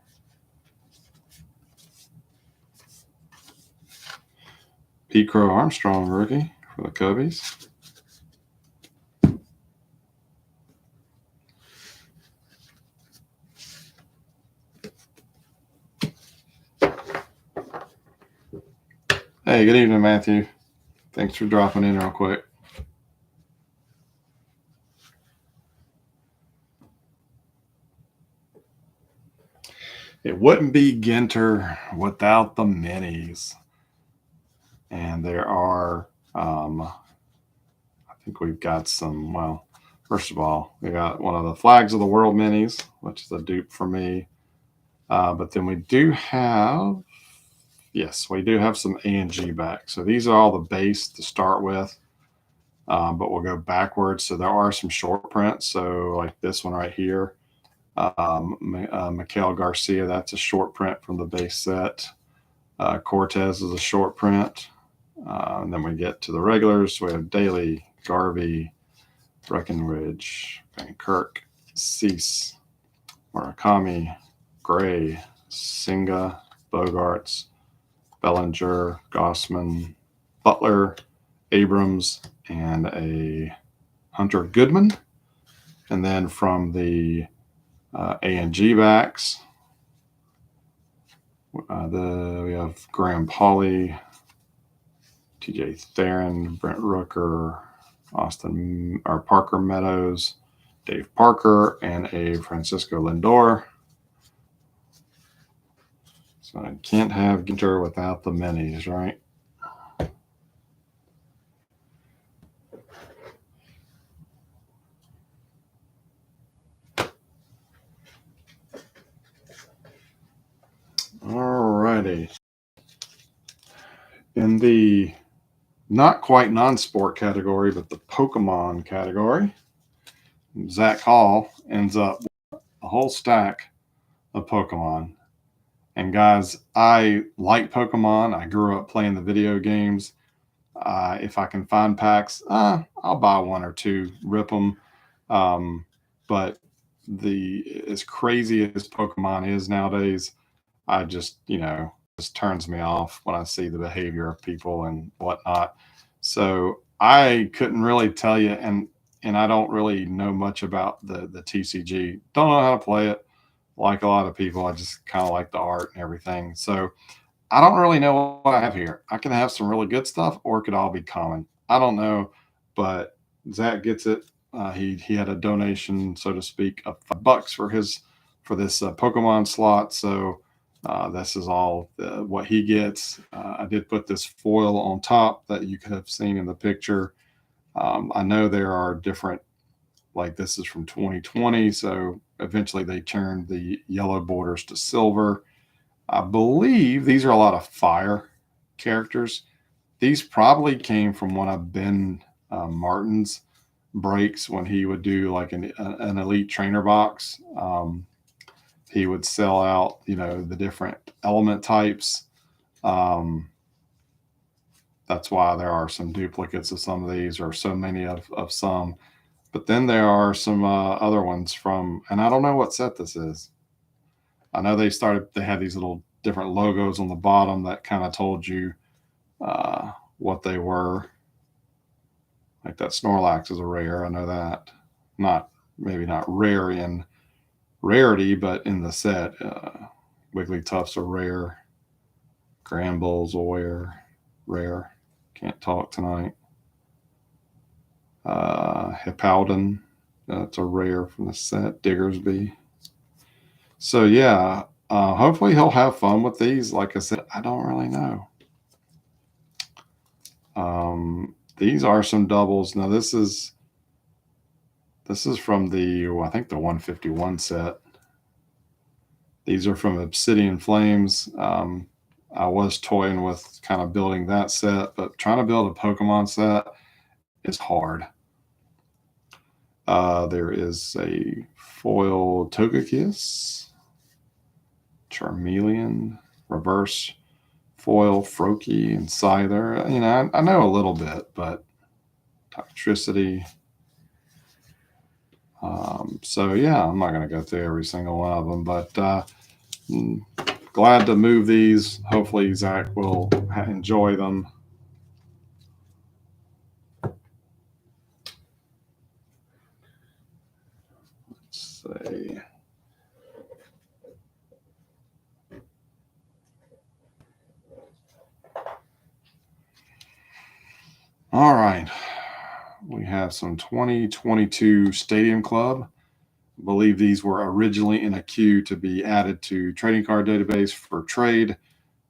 Pete Crow Armstrong rookie for the Cubbies. Hey, good evening, Matthew. Thanks for dropping in real quick. It wouldn't be Ginter without the minis. And there are, I think we've got some, well, first of all, we got one of the Flags of the World minis, which is a dupe for me. But then we do have, yes, we do have some A&G back. So these are all the base to start with. But we'll go backwards. So there are some short prints. So like this one right here, Miguel Garcia, that's a short print from the base set. Cortez is a short print. And then we get to the regulars. We have Daly, Garvey, Breckenridge, Van Kirk, Cease, Murakami, Gray, Singa, Bogarts, Bellinger, Gossman, Butler, Abrams, and a Hunter Goodman. And then from the A&G backs, we have Graham Pauley, TJ Theron, Brent Rooker, Parker Meadows, Dave Parker, and a Francisco Lindor. So I can't have Ginter without the minis, right? Alrighty. In the not quite non-sport category, but the Pokemon category, Zach Hall ends up with a whole stack of Pokemon. And guys, I like Pokemon. I grew up playing the video games. If I can find packs, I'll buy one or two, rip them. But as crazy as Pokemon is nowadays, I just, just turns me off when I see the behavior of people and whatnot. So I couldn't really tell you, and I don't really know much about the TCG. Don't know how to play it. Like a lot of people, I just kind of like the art and everything. So I don't really know what I have here. I can have some really good stuff, or it could all be common. I don't know, but Zach gets it. He had a donation, so to speak, of $5 for this Pokemon slot. So this is all what he gets. I did put this foil on top that you could have seen in the picture. I know there are different, like this is from 2020. So eventually they turned the yellow borders to silver. I believe these are a lot of fire characters. These probably came from one of Ben Martin's breaks when he would do like an elite trainer box. He would sell out, the different element types. That's why there are some duplicates of some of these, or so many of some. But then there are some other ones from, and I don't know what set this is. I know they had these little different logos on the bottom that kind of told you what they were. Like that Snorlax is a rare. I know that. Maybe not rare in rarity, but in the set. Wigglytuff's a rare. Granbull's a rare. Can't talk tonight. Hippowdon, that's a rare from the set. Diggersby. So yeah, hopefully he'll have fun with these. Like I said, I don't really know. These are some doubles. Now this is from I think the 151 set. These are from Obsidian Flames. I was toying with kind of building that set, but trying to build a Pokemon set is hard. There is a foil Togekiss, Charmeleon, reverse foil Froakie, and Scyther. I know a little bit, but Toxtricity. So yeah, I'm not going to go through every single one of them, but glad to move these. Hopefully Zach will enjoy them. Let's see. we have some 2022 Stadium Club. I believe these were originally in a queue to be added to trading card database for trade.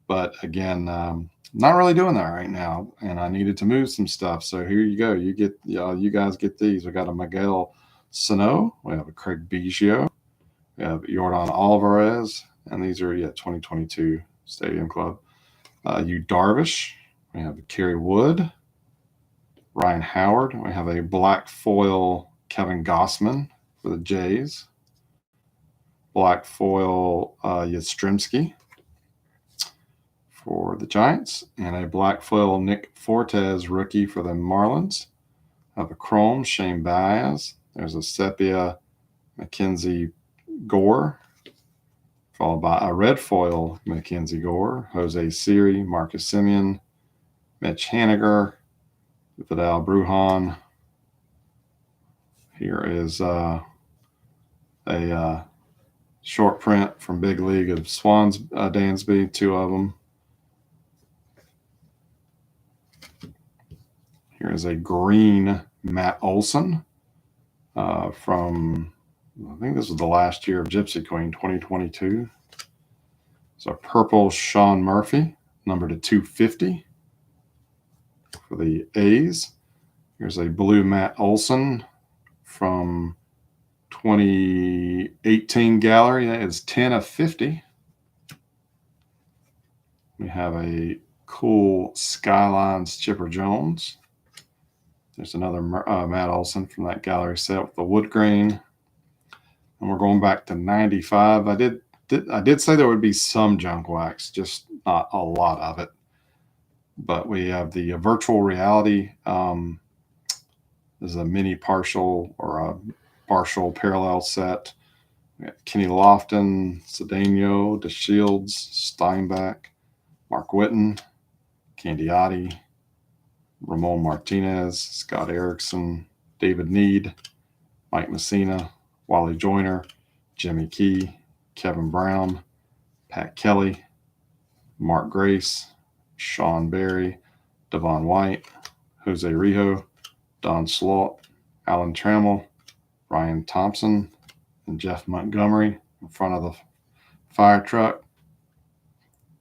But again, not really doing that right now, and I needed to move some stuff. So here you go. You guys get these. We got a Miguel Sano. We have a Craig Biggio. We have Jordan Alvarez, and these are 2022 Stadium Club. Yu Darvish. We have Kerry Wood, Ryan Howard. We have a black foil Kevin Gossman for the Jays. Black foil Yastrzemski for the Giants, and a black foil Nick Fortes rookie for the Marlins. I have a chrome Shane Baez. There's a sepia Mackenzie Gore, followed by a red foil Mackenzie Gore, Jose Siri, Marcus Semien, Mitch Haniger, Vidal Brujan. Here is a short print from Big League of Swans Dansby, 2 of them. Here is a green Matt Olson from, I think this was the last year of Gypsy Queen, 2022. So a purple Sean Murphy, number to 250 for the A's. Here's a blue Matt Olson from 2018 gallery. That is 10 of 50. We have a cool Skylines Chipper Jones. There's another Matt Olson from that gallery set with the wood grain. And we're going back to 95. I did say there would be some junk wax, just not a lot of it. But we have the virtual reality. This is a mini partial or a partial parallel set. We got Kenny Lofton, Cedeno, DeShields, Steinbach, Mark Whitten, Candiotti, Ramon Martinez, Scott Erickson, David Need, Mike Messina, Wally Joyner, Jimmy Key, Kevin Brown, Pat Kelly, Mark Grace, Sean Berry, Devon White, Jose Rijo, Don Slaught, Alan Trammell, Ryan Thompson, and Jeff Montgomery in front of the fire truck.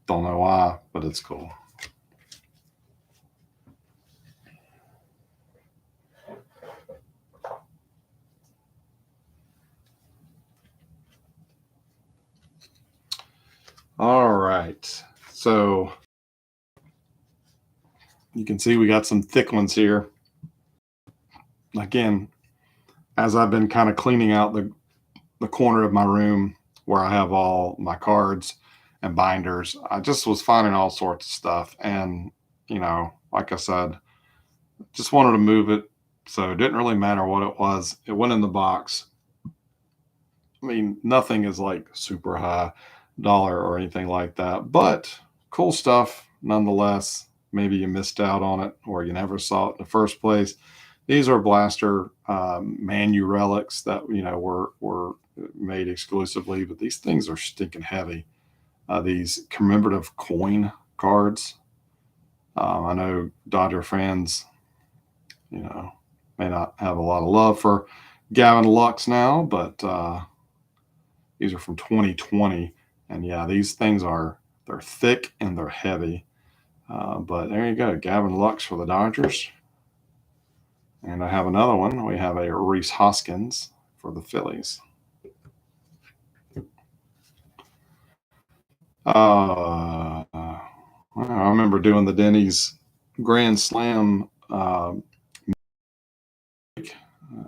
Don't know why, but it's cool. All right, so you can see we got some thick ones here. Again, as I've been kind of cleaning out the corner of my room where I have all my cards and binders, I just was finding all sorts of stuff. And, like I said, just wanted to move it. So it didn't really matter what it was. It went in the box. I mean, nothing is like super high dollar or anything like that, but cool stuff nonetheless. Maybe you missed out on it or you never saw it in the first place. These are Blaster Manu relics that were made exclusively, but these things are stinking heavy. These commemorative coin cards. I know Dodger fans, may not have a lot of love for Gavin Lux now, but these are from 2020, and yeah, these things they're thick and they're heavy. But there you go, Gavin Lux for the Dodgers. And I have another one. We have a Rhys Hoskins for the Phillies. I remember doing the Denny's Grand Slam.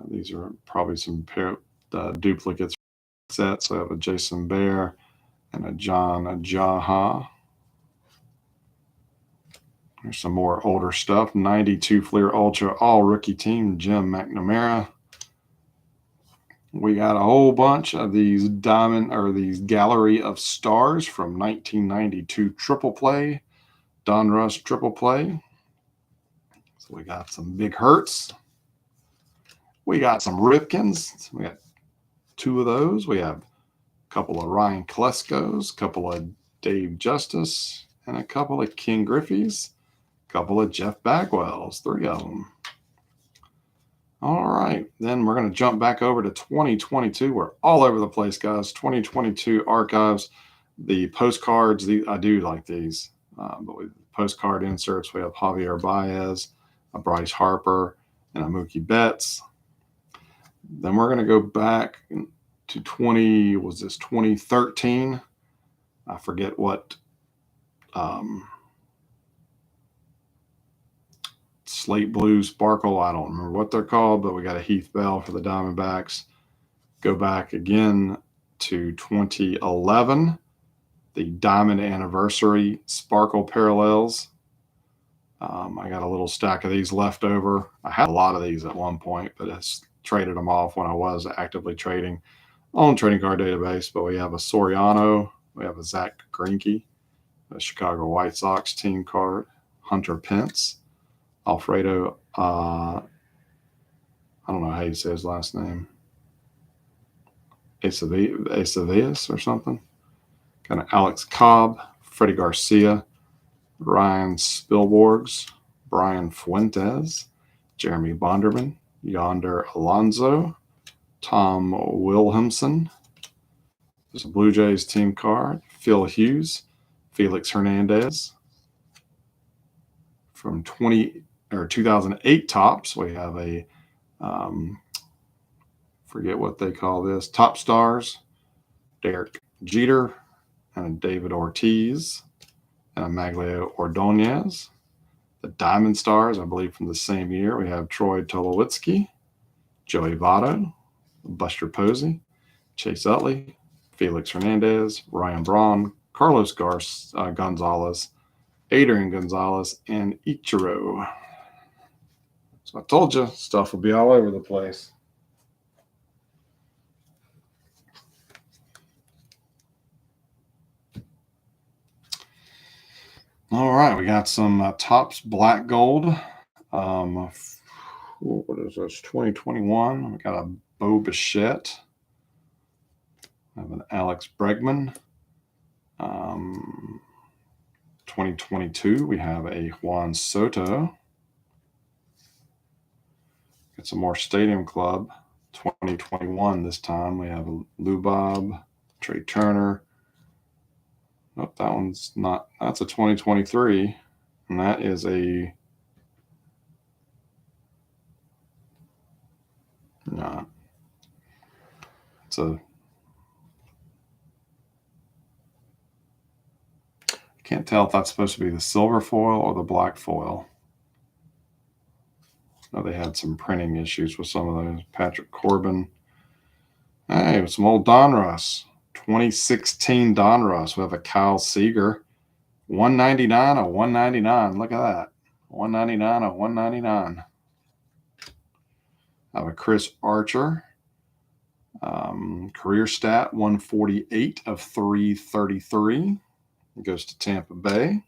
These are probably some duplicates sets. So I have a Jason Bear and a John Jaha. There's some more older stuff. 92 Fleer Ultra All Rookie Team, Jim McNamara. We got a whole bunch of these these Gallery of Stars from 1992 Triple Play, Donruss Triple Play. So we got some Big Hurts. We got some Ripkins. We got 2 of those. We have a couple of Ryan Kaleskos, a couple of Dave Justice, and a couple of King Griffey's. Couple of Jeff Bagwells, 3 of them. All right, then we're going to jump back over to 2022. We're all over the place, guys. 2022 archives, the postcards. I do like these, but with postcard inserts, we have Javier Baez, a Bryce Harper, and a Mookie Betts. Then we're going to go back to 2013? I forget what Slate Blue Sparkle. I don't remember what they're called, but we got a Heath Bell for the Diamondbacks. Go back again to 2011, the Diamond Anniversary Sparkle Parallels. I got a little stack of these left over. I had a lot of these at one point, but I traded them off when I was actively trading on Trading Card Database. But we have a Soriano, we have a Zach Greinke, a Chicago White Sox team card, Hunter Pence, Alfredo, I don't know how you say his last name, Acevedos or something. Got an Alex Cobb, Freddie Garcia, Ryan Spilborghs, Brian Fuentes, Jeremy Bonderman, Yonder Alonso, Tom Wilhelmson. There's a Blue Jays team card, Phil Hughes, Felix Hernandez. From 2008 Topps, we have a forget what they call this, Top Stars, Derek Jeter, and a David Ortiz, and a Maglio Ordonez. The Diamond Stars, I believe from the same year, we have Troy Tulowitzki, Joey Votto, Buster Posey, Chase Utley, Felix Hernandez, Ryan Braun, Carlos Gonzalez, Adrian Gonzalez, and Ichiro. So I told you, stuff will be all over the place. All right, we got some Topps Black Gold. What is this? 2021. We got a Bo Bichette. I have an Alex Bregman. 2022, we have a Juan Soto. Got some more Stadium Club. 2021 this time. We have a Lou Bob, Trey Turner. Oh, that one's not. That's a 2023. And that is a. No. It's a. I can't tell if that's supposed to be the silver foil or the black foil. No, they had some printing issues with some of those. Patrick Corbin. Hey, some old Donruss. 2016 Donruss. We have a Kyle Seager. 199 of 199. Look at that. 199 of 199. I have a Chris Archer. Career stat 148 of 333. It goes to Tampa Bay.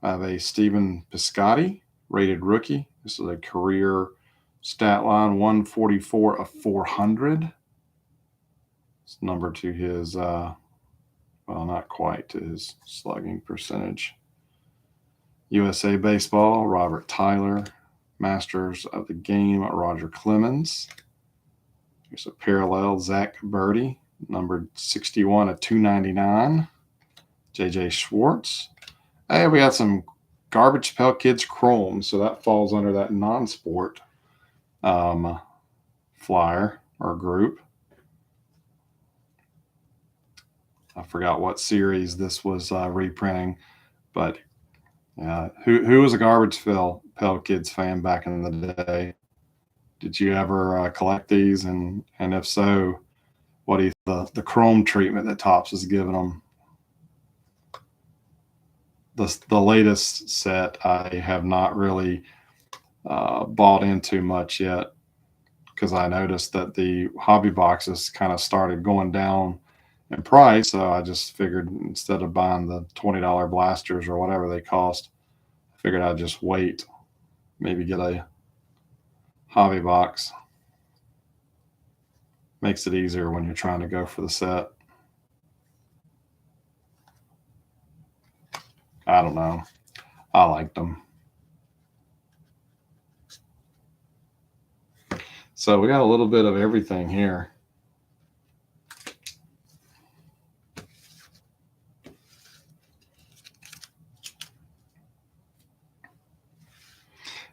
I have a Stephen Piscotty, rated rookie. This is a career stat line 144 of 400. It's number to his, well, not quite to his slugging percentage. USA Baseball, Robert Tyler. Masters of the Game, Roger Clemens. Here's a parallel, Zach Birdie, numbered 61 of 299. JJ Schwartz. Hey, we got some Garbage Pail Kids Chrome, so that falls under that non-sport flyer or group. I forgot what series this was reprinting, but who was a Garbage Pail Kids fan back in the day? Did you ever collect these? And if so, what do you think the chrome treatment that Topps is giving them? The latest set I have not really bought into much yet, because I noticed that the hobby boxes kind of started going down in price. So I just figured instead of buying the $20 blasters or whatever they cost, I figured I'd just wait, maybe get a hobby box. Makes it easier when you're trying to go for the set. I don't know. I liked them. So we got a little bit of everything here.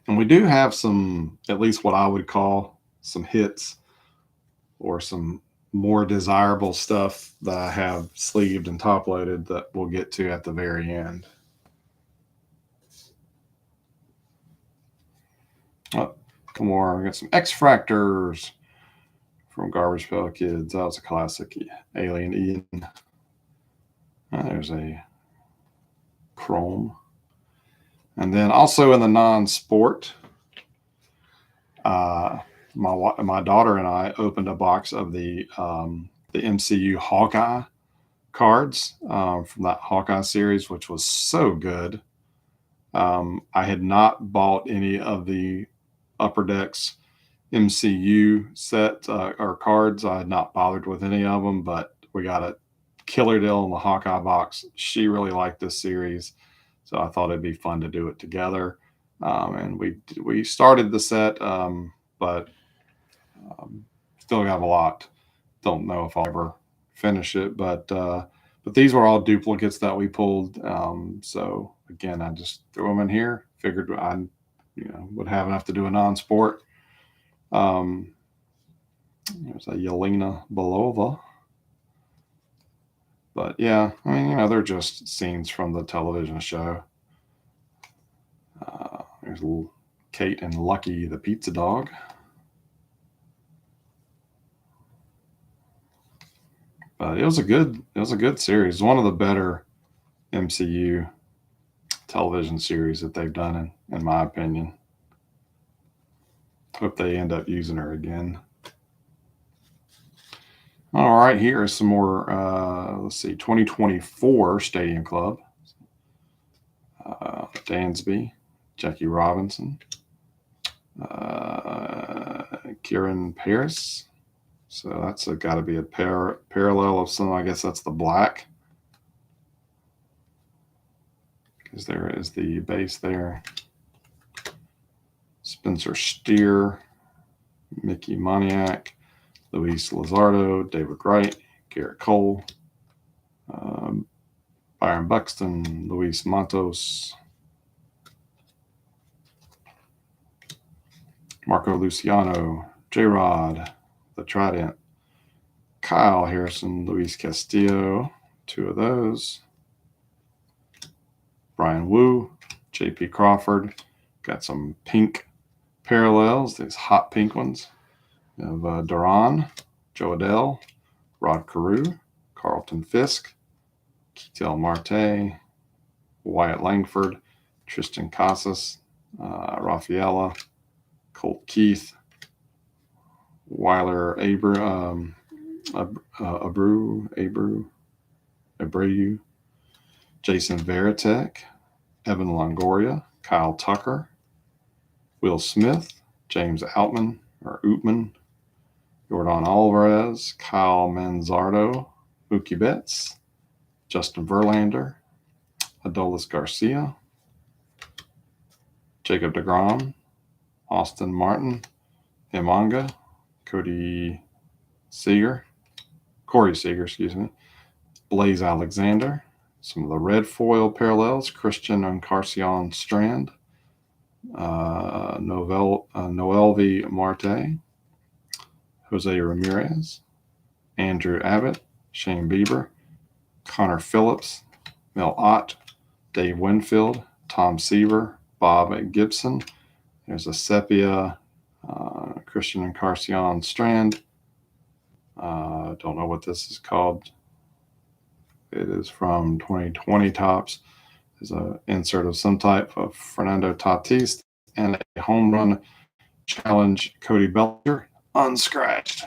And we do have some, at least what I would call some hits or some more desirable stuff that I have sleeved and top loaded that we'll get to at the very end. Oh, come on, we got some X-Fractors from Garbage Pail Kids. That was a classic. Alien Ian. There's a Chrome. And then also in the non-sport, my daughter and I opened a box of the MCU Hawkeye cards from that Hawkeye series, which was so good. I had not bought any of the Upper Decks MCU set or cards. I had not bothered with any of them, but we got a killer deal in the Hawkeye box. She really liked this series, so I thought it'd be fun to do it together. And we started the set, but still have a lot. Don't know if I'll ever finish it, but these were all duplicates that we pulled. So again, I just threw them in here. Figured I, would have enough to do a non-sport. There's a Yelena Belova. But yeah, I mean, they're just scenes from the television show. There's little Kate and Lucky the pizza dog. But it was a good series. One of the better MCU television series that they've done, in my opinion. Hope they end up using her again. All right, here is some more, let's see, 2024 Stadium Club. Dansby, Jackie Robinson, Kieran Paris. So that's got to be a parallel of some, I guess that's the black. Because there is the base there. Spencer Steer, Mickey Moniak, Luis Luzardo, David Wright, Garrett Cole, Byron Buxton, Luis Matos, Marco Luciano, J-Rod, The Trident, Kyle Harrison, Luis Castillo, two of those, Brian Wu, J.P. Crawford, got some pink parallels, these hot pink ones. We have Duran, Joe Adele, Rod Carew, Carlton Fisk, Ketel Marte, Wyatt Langford, Tristan Casas, Rafaela, Colt Keith, Weiler Abreu, Jason Veritek, Evan Longoria, Kyle Tucker, Will Smith, James Outman, Jordan Alvarez, Kyle Manzardo, Mookie Betts, Justin Verlander, Adolis Garcia, Jacob deGrom, Austin Martin, Imanga, Corey Seager, Blaze Alexander, some of the red foil parallels, Christian Encarnacion Strand, Noelvi Marte, Jose Ramirez, Andrew Abbott, Shane Bieber, Connor Phillips, Mel Ott, Dave Winfield, Tom Seaver, Bob Gibson. There's a sepia, Christian Encarnacion Strand. Don't know what this is called. It is from 2020 Topps. There's an insert of some type of Fernando Tatis and a home run challenge, Cody Bellinger, unscratched.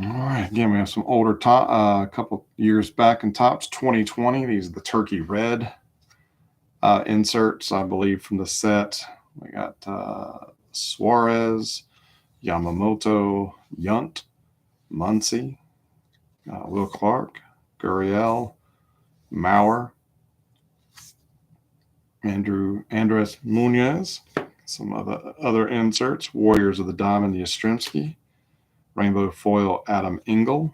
All right, again, we have some older top, a couple years back in Topps 2020. These are the Turkey Red inserts, I believe, from the set. We got Suarez, Yamamoto, Yunt, Muncy, Will Clark, Gurriel, Mauer, Andres Munoz. Some other inserts: Warriors of the Diamond, Yastrzemski, Rainbow Foil, Adam Engel.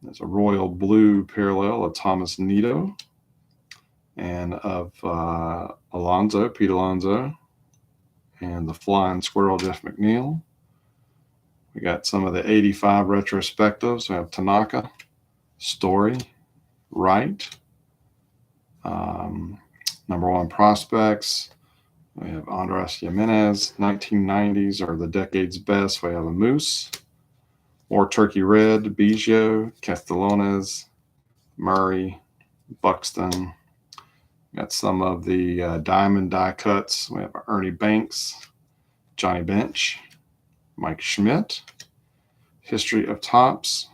There's a Royal Blue parallel of Thomas Nido, and of Alonso, Pete Alonso, and the Flying Squirrel, Jeff McNeil. We got some of the 85 retrospectives. We have Tanaka, Story, Wright, number one prospects. We have Andres Jimenez. 1990s are the decade's best. We have a Moose, more Turkey Red, Biggio, Castellanos, Murray, Buxton. Got some of the diamond die cuts. We have Ernie Banks, Johnny Bench, Mike Schmidt, History of Topps,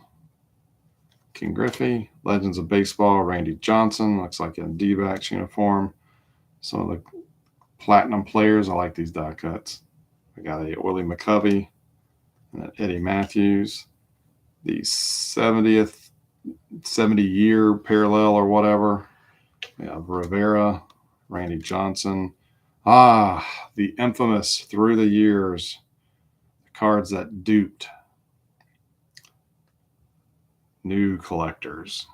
King Griffey, Legends of Baseball, Randy Johnson, looks like in a D-backs uniform. Some of the platinum players, I like these die cuts. I got a Willie McCovey and an Eddie Matthews. The 70-year parallel or whatever. We have Rivera, Randy Johnson. The infamous Through the Years, the cards that duped new collectors.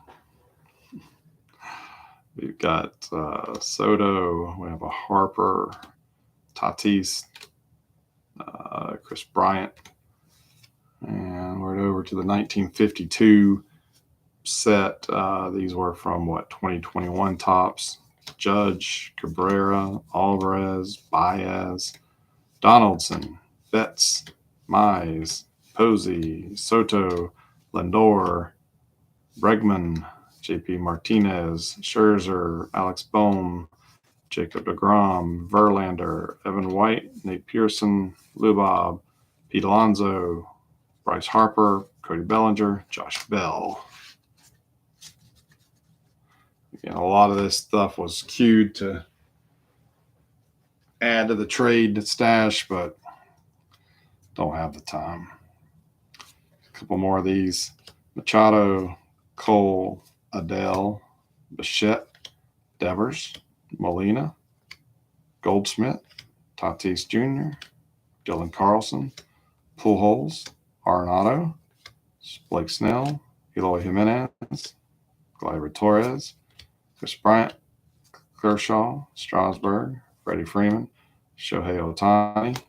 We've got Soto. We have a Harper, Tatis, Chris Bryant. And we're over to the 1952 set. These were from 2021 Topps. Judge, Cabrera, Alvarez, Baez, Donaldson, Betts, Mize, Posey, Soto, Lindor, Bregman, JP Martinez, Scherzer, Alex Bohm, Jacob deGrom, Verlander, Evan White, Nate Pearson, Lubob, Pete Alonso, Bryce Harper, Cody Bellinger, Josh Bell. A lot of this stuff was queued to add to the trade stash, but don't have the time. A couple more of these. Machado, Cole, Adele, Bichette, Devers, Molina, Goldschmidt, Tatis Jr., Dylan Carlson, Pujols, Arenado, Blake Snell, Eloy Jimenez, Gleyber Torres, Chris Bryant, Kershaw, Strasburg, Freddie Freeman, Shohei Ohtani,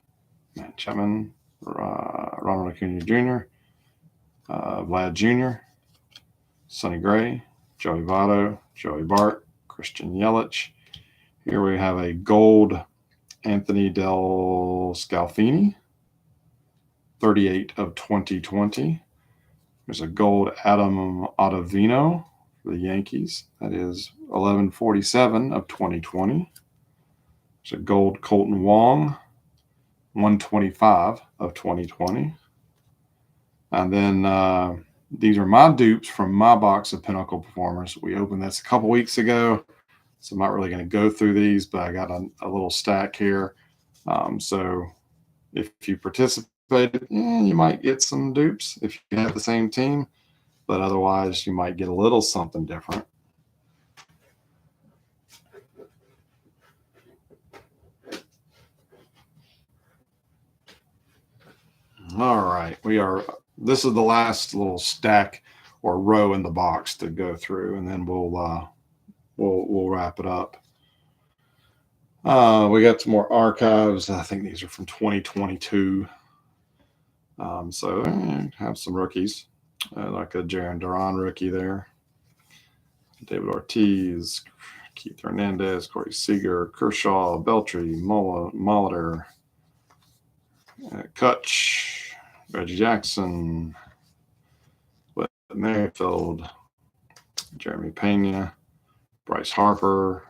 Matt Chapman, Ronald Acuna Jr., Vlad Jr., Sonny Gray, Joey Votto, Joey Bart, Christian Yelich. Here we have a gold Anthony Del Scalfini, 38 of 2020. There's a gold Adam Ottavino for the Yankees. That is 1147 of 2020. There's a gold Colton Wong, 125 of 2020. And then these are my dupes from my box of Pinnacle Performers. We opened this a couple weeks ago, so I'm not really going to go through these, but I got a little stack here. So if you participated, you might get some dupes if you have the same team, but otherwise you might get a little something different. All right, this is the last little stack or row in the box to go through, and then we'll wrap it up. We got some more archives. I think these are from 2022. So have some rookies, like a Jarren Duran rookie there. David Ortiz, Keith Hernandez, Corey Seager, Kershaw, Beltry, Molitor, Kutch, Reggie Jackson, Whit Merrifield, Jeremy Pena, Bryce Harper,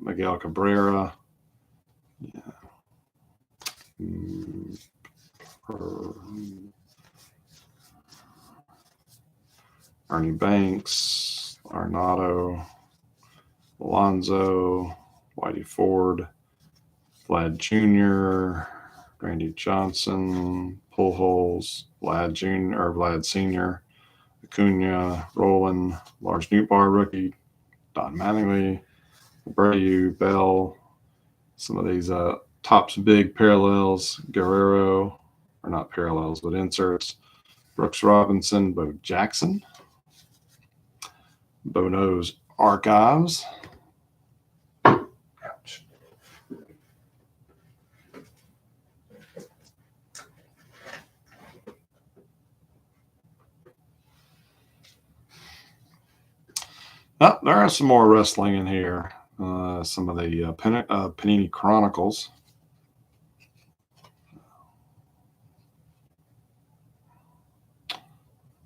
Miguel Cabrera, Ernie Banks, Arenado, Alonzo, Whitey Ford, Vlad Jr., Randy Johnson, Pujols, Vlad Jr. or Vlad Sr., Acuna, Roland, Lars Nootbaar rookie, Don Mattingly, Abreu, Bell. Some of these Topps big parallels, Guerrero, or not parallels, but inserts. Brooks Robinson, Bo Jackson, Bono's Archives. Ouch. Oh, there are some more wrestling in here. Some of the Panini Chronicles.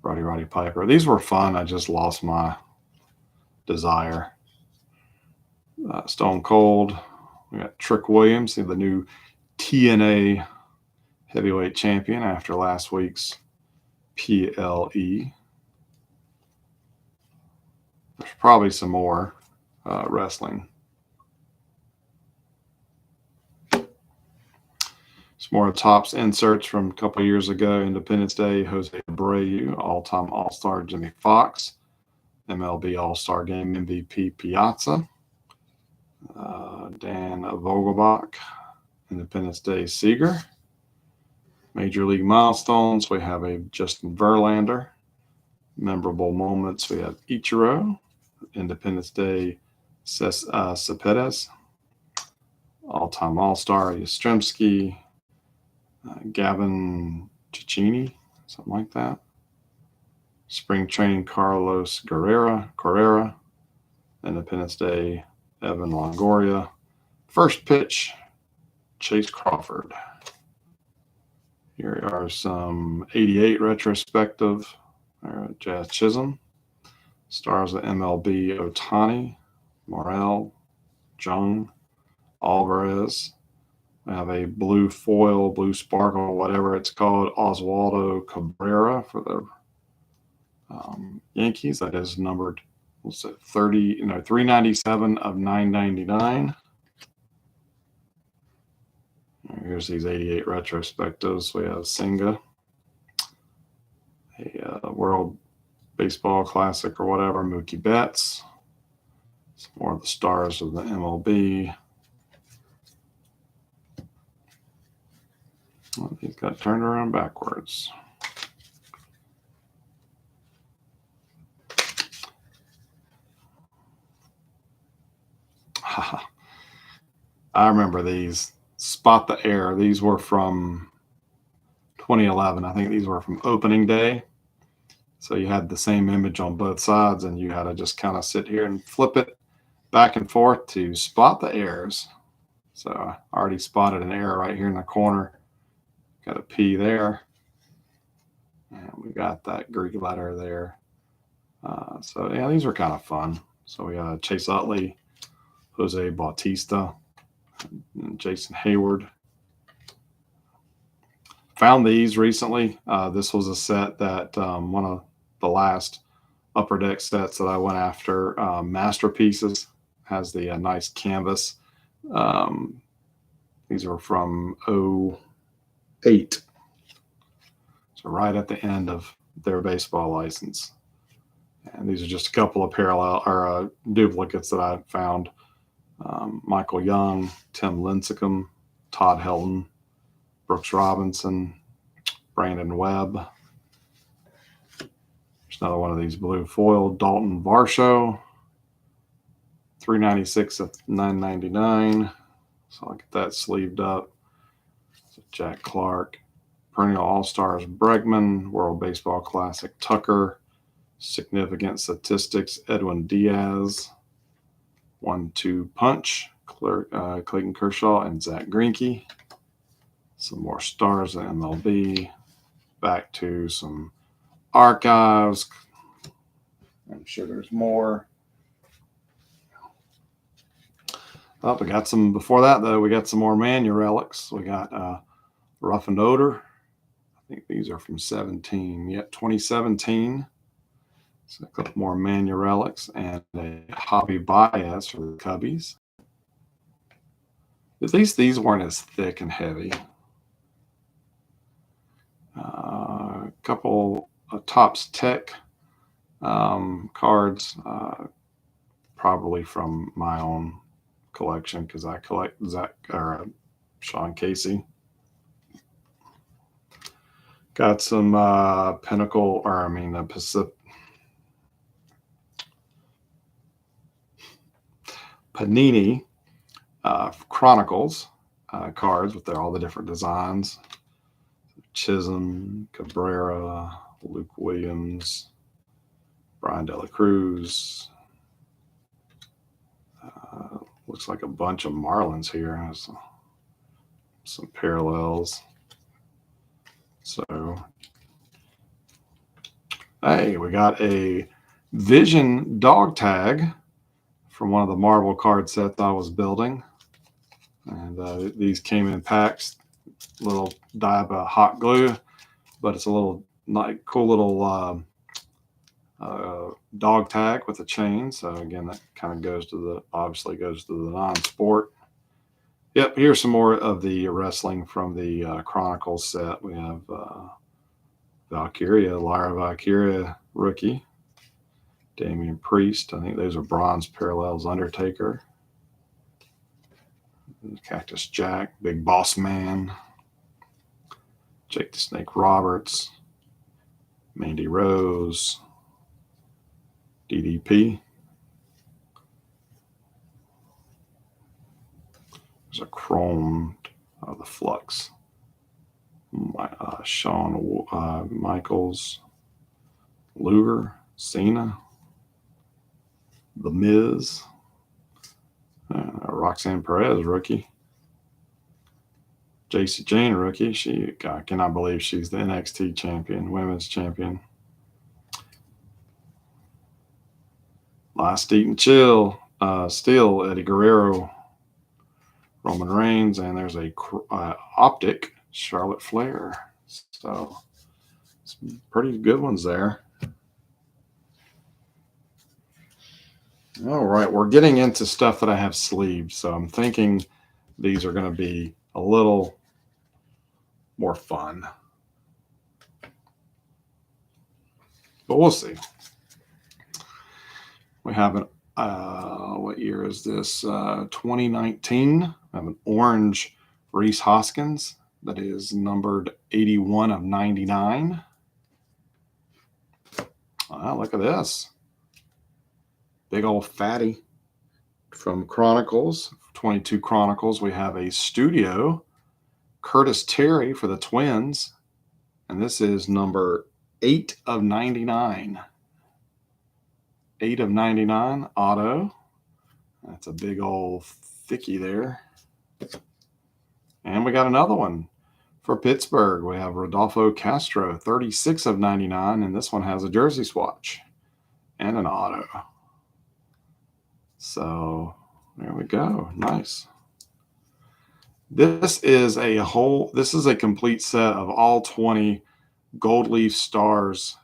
Roddy Piper. These were fun. I just lost my desire. Stone Cold. We got Trick Williams, the new TNA heavyweight champion after last week's PLE. There's probably some more wrestling. Some more Topps inserts from a couple years ago. Independence Day, Jose Abreu, all-time All-Star Jimmy Fox, MLB All-Star Game MVP Piazza, Dan Vogelbach, Independence Day Seager. Major League Milestones, we have a Justin Verlander. Memorable moments, we have Ichiro, Independence Day Cespedes, all-time All-Star Yastrzemski, Gavin Cecchini, something like that. Spring Training Carlos Carrera, Independence Day Evan Longoria. First pitch, Chase Crawford. Here are some 88 retrospective, Jazz Chisholm. Stars of MLB, Ohtani, Morel, Jung, Alvarez. We have a blue foil, blue sparkle, whatever it's called, Oswaldo Cabrera for the Yankees. That is numbered, what's it, 397 of 999. Here's these 88 retrospectives. We have Senga, a World Baseball Classic or whatever, Mookie Betts. Some more of the stars of the MLB. Well, these got turned around backwards. I remember these. Spot the Air. These were from 2011. I think these were from opening day. So you had the same image on both sides, and you had to just kind of sit here and flip it back and forth to spot the errors. So I already spotted an error right here in the corner. Got a P there. And we got that Greek letter there. So yeah, these were kind of fun. So we got Chase Utley, Jose Bautista, and Jason Hayward. Found these recently. This was a set that one of the last Upper Deck sets that I went after. Masterpieces has the nice canvas. These are from 2008. So right at the end of their baseball license. And these are just a couple of parallel or duplicates that I found. Michael Young, Tim Lincecum, Todd Helton, Brooks Robinson, Brandon Webb. There's another one of these blue foil, Dalton Varsho, 396 of 999. So I'll get that sleeved up. So Jack Clark, Perennial All-Stars Bregman, World Baseball Classic Tucker, Significant Statistics Edwin Diaz, 1-2 Punch, Clayton Kershaw and Zach Greinke. Some more stars in MLB. Back to some archives. I'm sure there's more. Oh, we got some before that, though. We got some more Manu relics. We got Rough and Odor. I think these are from 17. Yep, 2017. So a couple more Mania relics and a Hobby Baez for the Cubbies. At least these weren't as thick and heavy. A couple of Topps Tech cards, probably from my own collection because I collect Sean Casey. Got some Pinnacle, or I mean the Pacific Panini Chronicles cards with all the different designs. Chisholm, Cabrera, Luke Williams, Brian De La Cruz. Looks like a bunch of Marlins here. Has some parallels. So, hey, we got a Vision dog tag from one of the Marvel card sets I was building. And these came in packs, little dab of hot glue, but it's a little cool little dog tag with a chain. So again, that kind of obviously goes to the non-sport. Yep, here's some more of the wrestling from the Chronicles set. We have Valkyria, Lyra Valkyria rookie, Damian Priest. I think those are bronze parallels. Undertaker, Cactus Jack, Big Boss Man, Jake the Snake Roberts, Mandy Rose, DDP. There's a chrome of the Flux. Shawn Michaels, Luger, Cena, The Miz, Roxanne Perez rookie, JC Jane rookie. I cannot believe she's the NXT champion, women's champion. Last Eat and Chill, Steel, Eddie Guerrero, Roman Reigns, and there's a Optic Charlotte Flair. So some pretty good ones there. All right, we're getting into stuff that I have sleeves, so I'm thinking these are going to be a little more fun. But we'll see. We have an, what year is this? 2019. I have an orange Reese Hoskins that is numbered 81 of 99. Wow, look at this. Big old fatty from Chronicles, 22 Chronicles. We have a studio Curtis Terry for the Twins. And this is number 8 of 99. 8 of 99 auto. That's a big old thickie there. And we got another one for Pittsburgh. We have Rodolfo Castro, 36 of 99. And this one has a jersey swatch and an auto. So there we go. Nice. This is a complete set of all 20 Gold Leaf Stars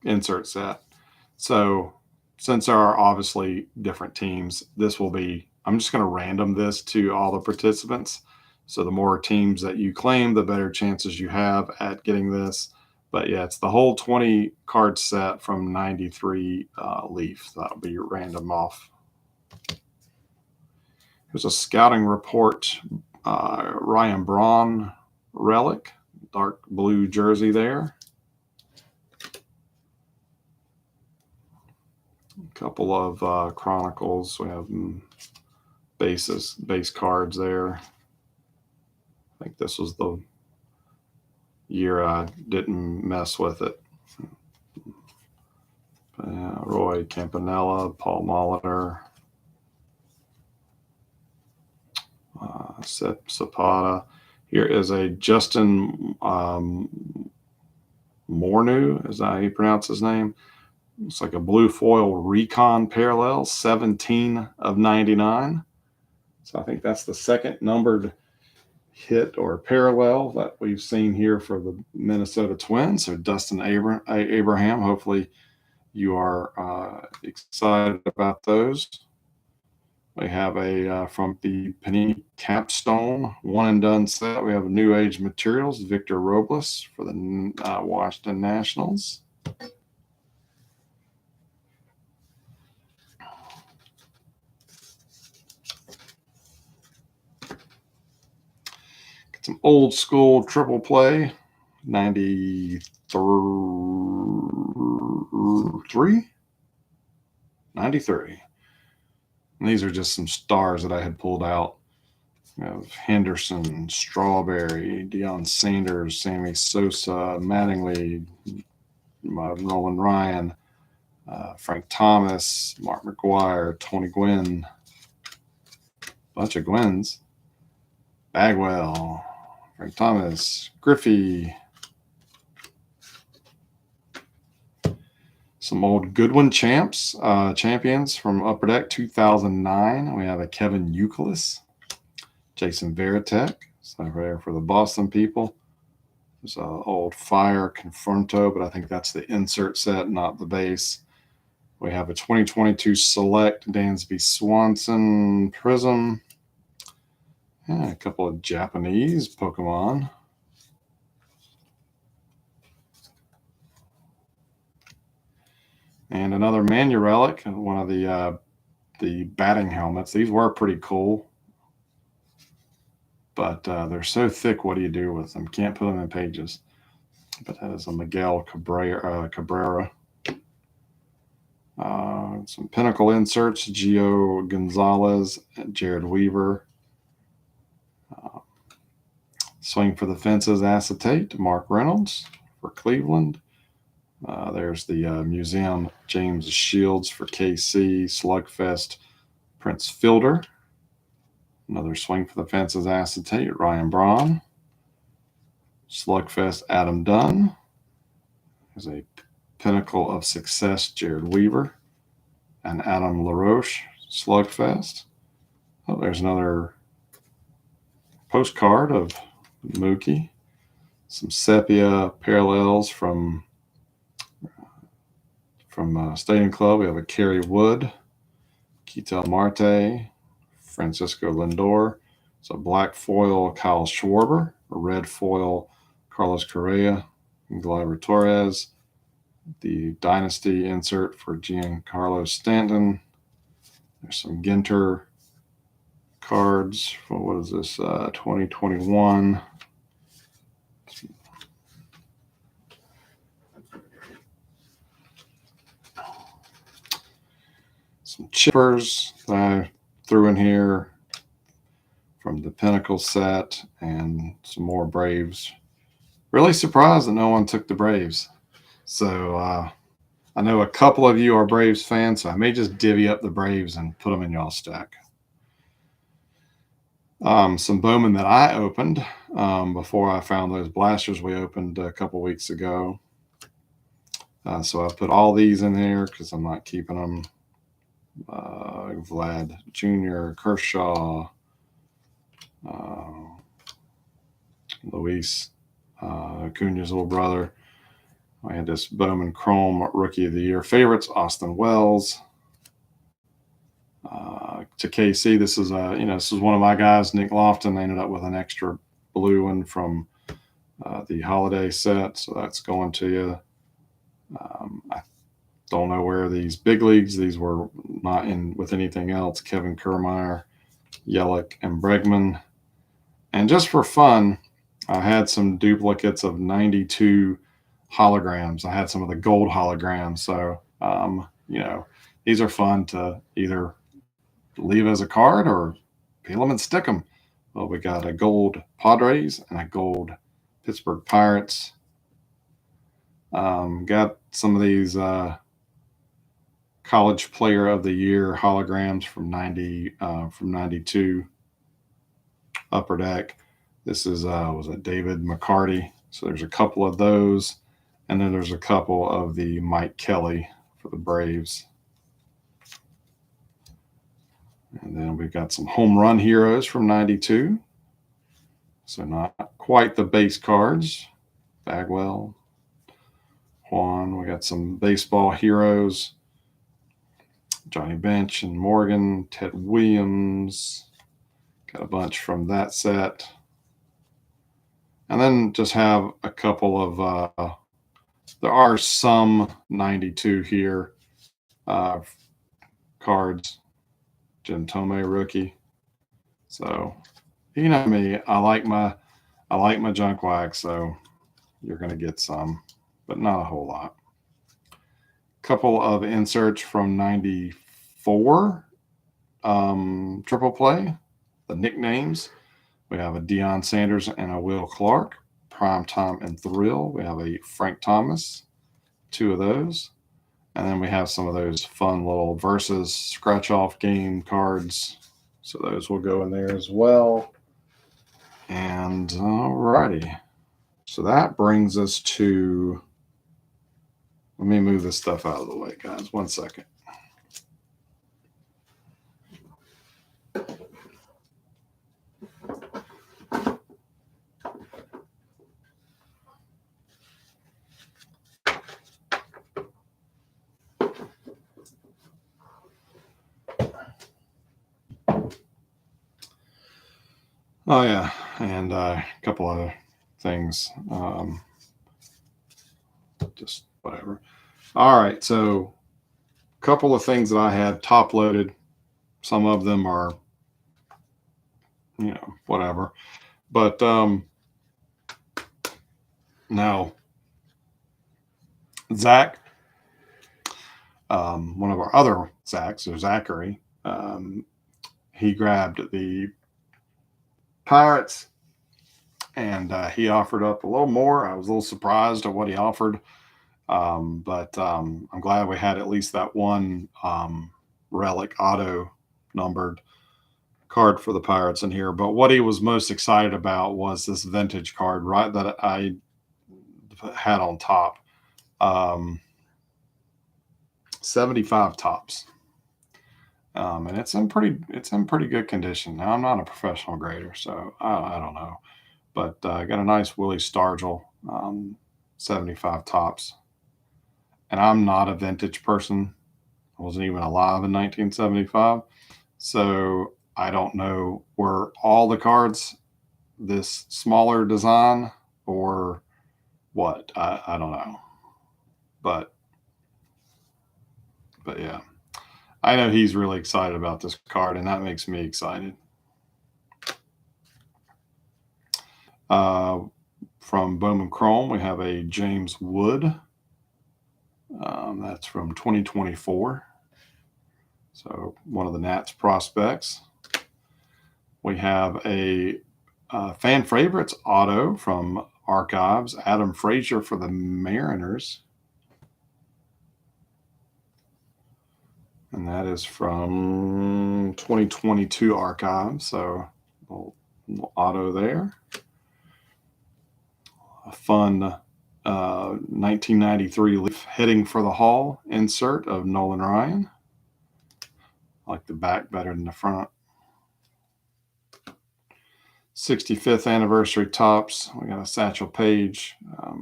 insert set. So since there are obviously different teams, I'm just going to random this to all the participants. So the more teams that you claim, the better chances you have at getting this. But yeah, it's the whole 20 card set from 93 Leaf. That'll be random off. Here's a scouting report. Ryan Braun relic, dark blue jersey there. A couple of Chronicles. We have base cards there. I think this was the year I didn't mess with it. Roy Campanella, Paul Molitor, Seth Zapata. Here is a Justin Morneau. Is that how you pronounce his name? It's like a blue foil Recon parallel, 17 of 99. So I think that's the second numbered hit or parallel that we've seen here for the Minnesota Twins. So Dustin Abraham, hopefully you are excited about those. We have from the Panini Capstone one and done set. We have New Age Materials, Victor Robles for the Washington Nationals. Got some old school triple play, 93. And these are just some stars that I had pulled out. Of Henderson, Strawberry, Deion Sanders, Sammy Sosa, Mattingly, Nolan Ryan, Frank Thomas, Mark McGwire, Tony Gwynn, bunch of Gwynns, Bagwell, Frank Thomas, Griffey, some old Goodwin champions from Upper Deck 2009. We have a Kevin Youkilis, Jason Varitek, so there for the Boston people. There's an old Fire Conforto, but I think that's the insert set, not the base. We have a 2022 Select Dansby Swanson Prism. And a couple of Japanese Pokemon. And another Manu Relic, one of the batting helmets. These were pretty cool. But they're so thick, what do you do with them? Can't put them in pages. But that is a Miguel Cabrera. Some Pinnacle inserts, Gio Gonzalez, Jared Weaver. Swing for the Fences acetate, Mark Reynolds for Cleveland. There's the Museum James Shields for KC, Slugfest Prince Fielder. Another Swing for the Fences acetate, Ryan Braun. Slugfest Adam Dunn. There's a Pinnacle of Success, Jared Weaver. And Adam LaRoche, Slugfest. Oh, there's another postcard of Mookie. Some sepia parallels from Stadium Club. We have a Kerry Wood, Ketel Marte, Francisco Lindor. It's a black foil Kyle Schwarber, a red foil Carlos Correa, and Gleyber Torres. The Dynasty insert for Giancarlo Stanton. There's some Ginter cards for, what is this, 2021. Some chippers that I threw in here from the Pinnacle set, and some more Braves. Really surprised that no one took the Braves. So I know a couple of you are Braves fans, so I may just divvy up the Braves and put them in y'all's stack. Some Bowman that I opened before I found those blasters we opened a couple weeks ago. So I put all these in here because I'm not keeping them. Vlad Jr., Kershaw, Luis Acuna's little brother. I had this Bowman Chrome Rookie of the Year favorites, Austin Wells. To KC, this is one of my guys, Nick Lofton. I ended up with an extra blue one from the holiday set, so that's going to you. I don't know where these big leagues. These were not in with anything else. Kevin Kiermaier, Yelich, and Bregman. And just for fun, I had some duplicates of 92 holograms. I had some of the gold holograms. So, these are fun to either leave as a card or peel them and stick them. Well, we got a gold Padres and a gold Pittsburgh Pirates. Got some of these College Player of the Year holograms from 92 Upper Deck. This is was it David McCarty? So there's a couple of those, and then there's a couple of the Mike Kelly for the Braves. And then we've got some home run heroes from 92. So not quite the base cards. Bagwell, Juan. We got some baseball heroes. Johnny Bench and Morgan, Ted Williams. Got a bunch from that set. And then just have a couple of, there are some 92 here uh, cards. Jim Tomei rookie. So, you know me, I like my junk wax, so you're going to get some, but not a whole lot. Couple of inserts from 94 triple play, the nicknames. We have a Deion Sanders and a Will Clark. Prime Time and Thrill. We have a Frank Thomas, 2 of those. And then we have some of those fun little versus scratch off game cards. So those will go in there as well. And alrighty. So that brings us to, let me move this stuff out of the way, guys. 1 second. Oh yeah, and a couple other things. Just whatever. All right, so a couple of things that I had top loaded. Some of them are, whatever. But now Zach, one of our other Zachs, or Zachary, he grabbed the Pirates, and he offered up a little more. I was a little surprised at what he offered, but I'm glad we had at least that one relic auto numbered card for the Pirates in here. But what he was most excited about was this vintage card, right, that I had on top. 75 tops. And it's in pretty good condition. Now I'm not a professional grader, so I don't know, but I got a nice Willie Stargell 75 tops. And I'm not a vintage person. I wasn't even alive in 1975, so I don't know were all the cards this smaller design or what. I don't know, but yeah. I know he's really excited about this card, and that makes me excited. From Bowman Chrome, we have a James Wood. That's from 2024. So one of the Nats prospects. We have a fan favorites auto from Archives, Adam Frazier for the Mariners. And that is from 2022 Archives. So a little auto there. A fun 1993 Leaf Heading for the Hall insert of Nolan Ryan. I like the back better than the front. 65th anniversary tops. We got a Satchel Paige. I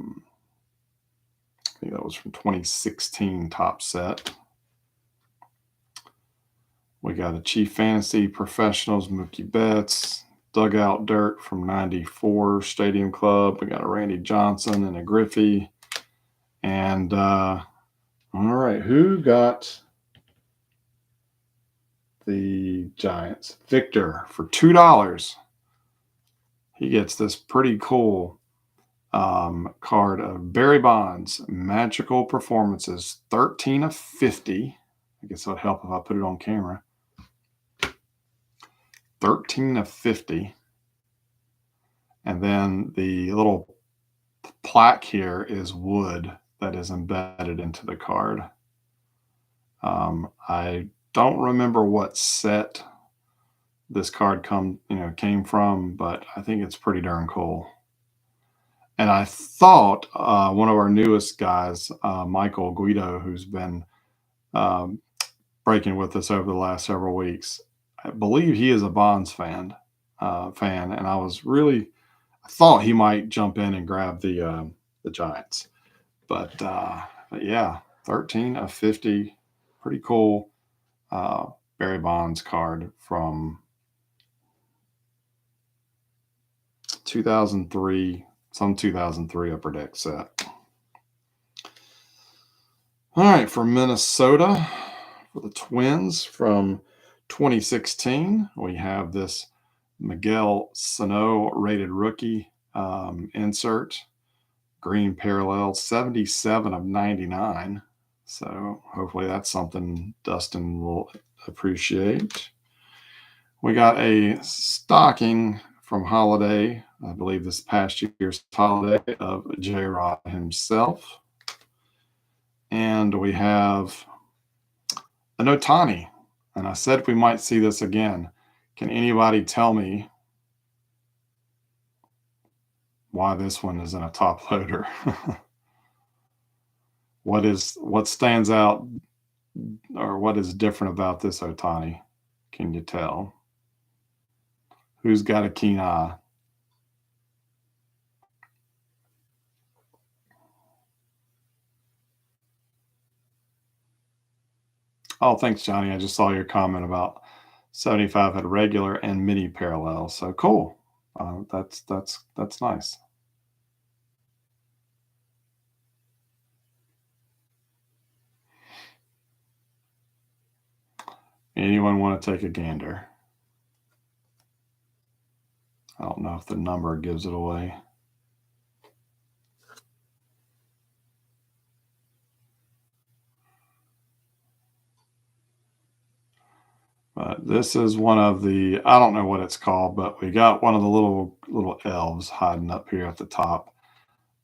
think that was from 2016 top set. We got a Chief Fantasy Professionals Mookie Betts. Dugout Dirt from 94 Stadium Club. We got a Randy Johnson and a Griffey. And all right, who got the Giants? Victor for $2. He gets this pretty cool card of Barry Bonds, Magical Performances, 13 of 50. I guess it would help if I put it on camera. 13 of 50. And then the little plaque here is wood that is embedded into the card. I don't remember what set this card came from, but I think it's pretty darn cool. And I thought one of our newest guys, Michael Guido, who's been breaking with us over the last several weeks, I believe he is a Bonds fan, and I was really I thought he might jump in and grab the Giants, but yeah, 13 of 50, pretty cool. Uh, Barry Bonds card from 2003, some 2003 Upper Deck set. All right, for Minnesota, for the Twins from 2016, we have this Miguel Sano rated rookie insert, green parallel, 77 of 99. So hopefully that's something Dustin will appreciate. We got a stocking from Holiday, I believe this past year's Holiday, of J Rod himself. And we have an Ohtani. And I said we might see this again. Can anybody tell me why this one is in a top loader? What stands out or what is different about this Ohtani? Can you tell? Who's got a keen eye? Oh, thanks, Johnny. I just saw your comment about 75 had regular and mini parallel. So cool. That's nice. Anyone want to take a gander? I don't know if the number gives it away. But this is one of the, I don't know what it's called, but we got one of the little elves hiding up here at the top.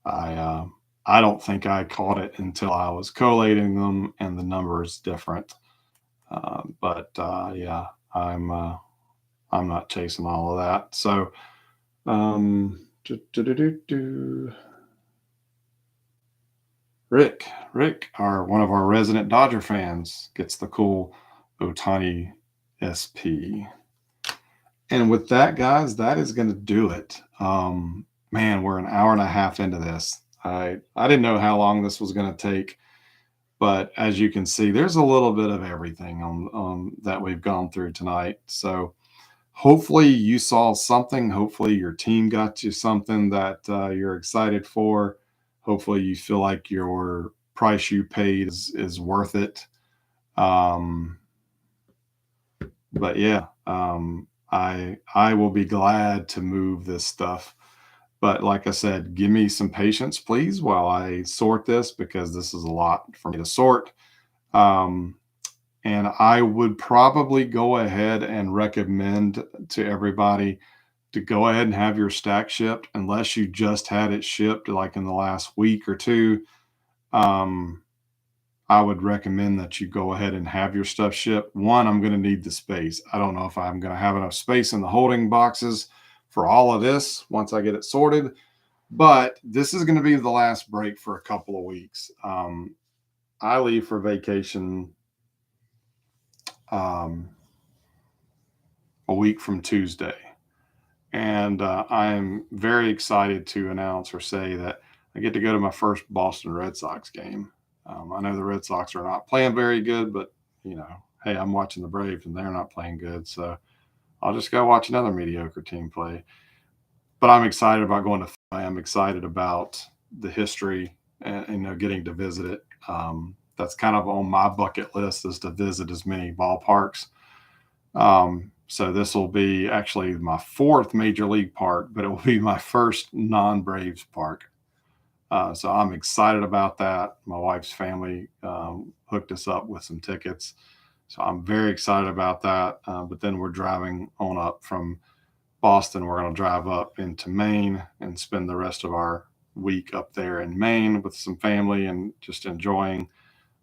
I don't think I caught it until I was collating them, and the number is different. But yeah, I'm not chasing all of that. So Rick, one of our resident Dodger fans, gets the cool Ohtani SP. And with that, guys, that is going to do it. Man, we're an hour and a half into this. I didn't know how long this was going to take, but as you can see, there's a little bit of everything on that we've gone through tonight. So hopefully you saw something. Hopefully your team got you something that you're excited for. Hopefully you feel like your price you paid is worth it. But yeah, I will be glad to move this stuff. But like I said, give me some patience, please, while I sort this, because this is a lot for me to sort. Um, and I would probably go ahead and recommend to everybody to go ahead and have your stack shipped, unless you just had it shipped like in the last week or two. Um, I would recommend that you go ahead and have your stuff shipped. One, I'm going to need the space. I don't know if I'm going to have enough space in the holding boxes for all of this once I get it sorted, but this is going to be the last break for a couple of weeks. I leave for vacation a week from Tuesday. And I'm very excited to announce or say that I get to go to my first Boston Red Sox game. I know the Red Sox are not playing very good, but hey, I'm watching the Braves and they're not playing good, so I'll just go watch another mediocre team play. But I'm excited about going to. I'm excited about the history and getting to visit it. That's kind of on my bucket list, is to visit as many ballparks. So this will be actually my fourth major league park, but it will be my first non-Braves park. So I'm excited about that. My wife's family hooked us up with some tickets. So I'm very excited about that. But then we're driving on up from Boston. We're going to drive up into Maine and spend the rest of our week up there in Maine with some family and just enjoying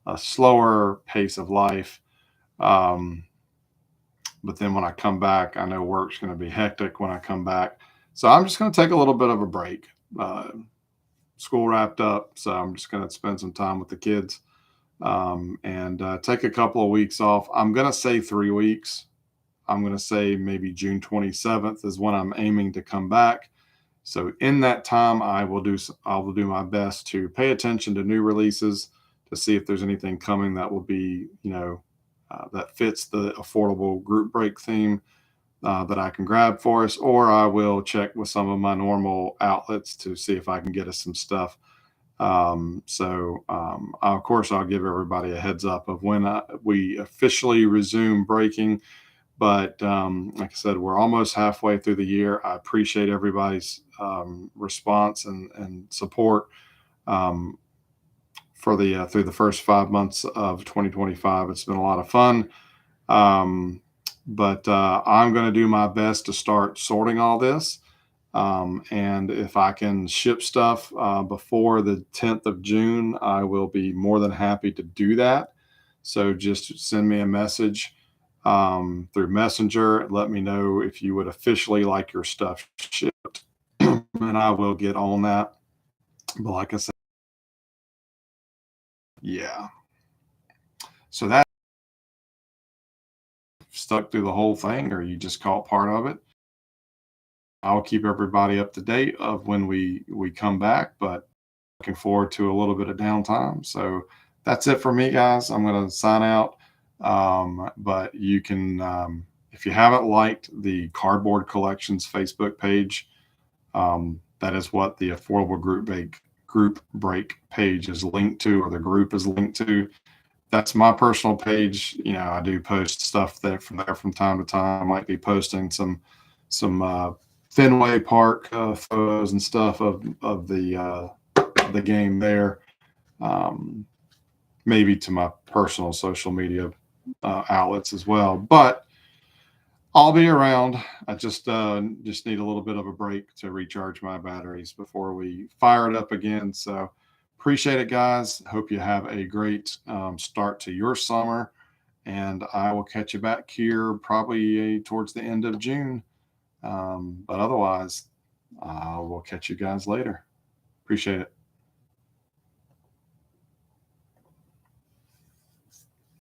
a slower pace of life. But then when I come back, I know work's going to be hectic when I come back. So I'm just going to take a little bit of a break. School wrapped up, so I'm just going to spend some time with the kids and take a couple of weeks off. I'm going to say 3 weeks. I'm going to say maybe June 27th is when I'm aiming to come back. So in that time, I will do my best to pay attention to new releases to see if there's anything coming that will be, that fits the affordable group break theme that I can grab for us, or I will check with some of my normal outlets to see if I can get us some stuff. Of course, I'll give everybody a heads up of when we officially resume breaking. But like I said, we're almost halfway through the year. I appreciate everybody's response and support um, for the through the first 5 months of 2025. It's been a lot of fun. But I'm going to do my best to start sorting all this. And if I can ship stuff before the 10th of June, I will be more than happy to do that. So just send me a message through Messenger. Let me know if you would officially like your stuff shipped, and I will get on that. But like I said, yeah. So that stuck through the whole thing, or you just caught part of it. I'll keep everybody up to date of when we come back, but looking forward to a little bit of downtime. So that's it for me, guys. I'm going to sign out. But you can, if you haven't liked the Cardboard Collections Facebook page, that is what the Affordable Group Break page is linked to, or the group is linked to. That's my personal page. I do post stuff there from time to time. I might be posting some Fenway Park photos and stuff of the game there. Um, Maybe to my personal social media outlets as well. But I'll be around. I just need a little bit of a break to recharge my batteries before we fire it up again. So appreciate it, guys. Hope you have a great start to your summer, and I will catch you back here probably towards the end of June. But otherwise, I will catch you guys later. Appreciate it.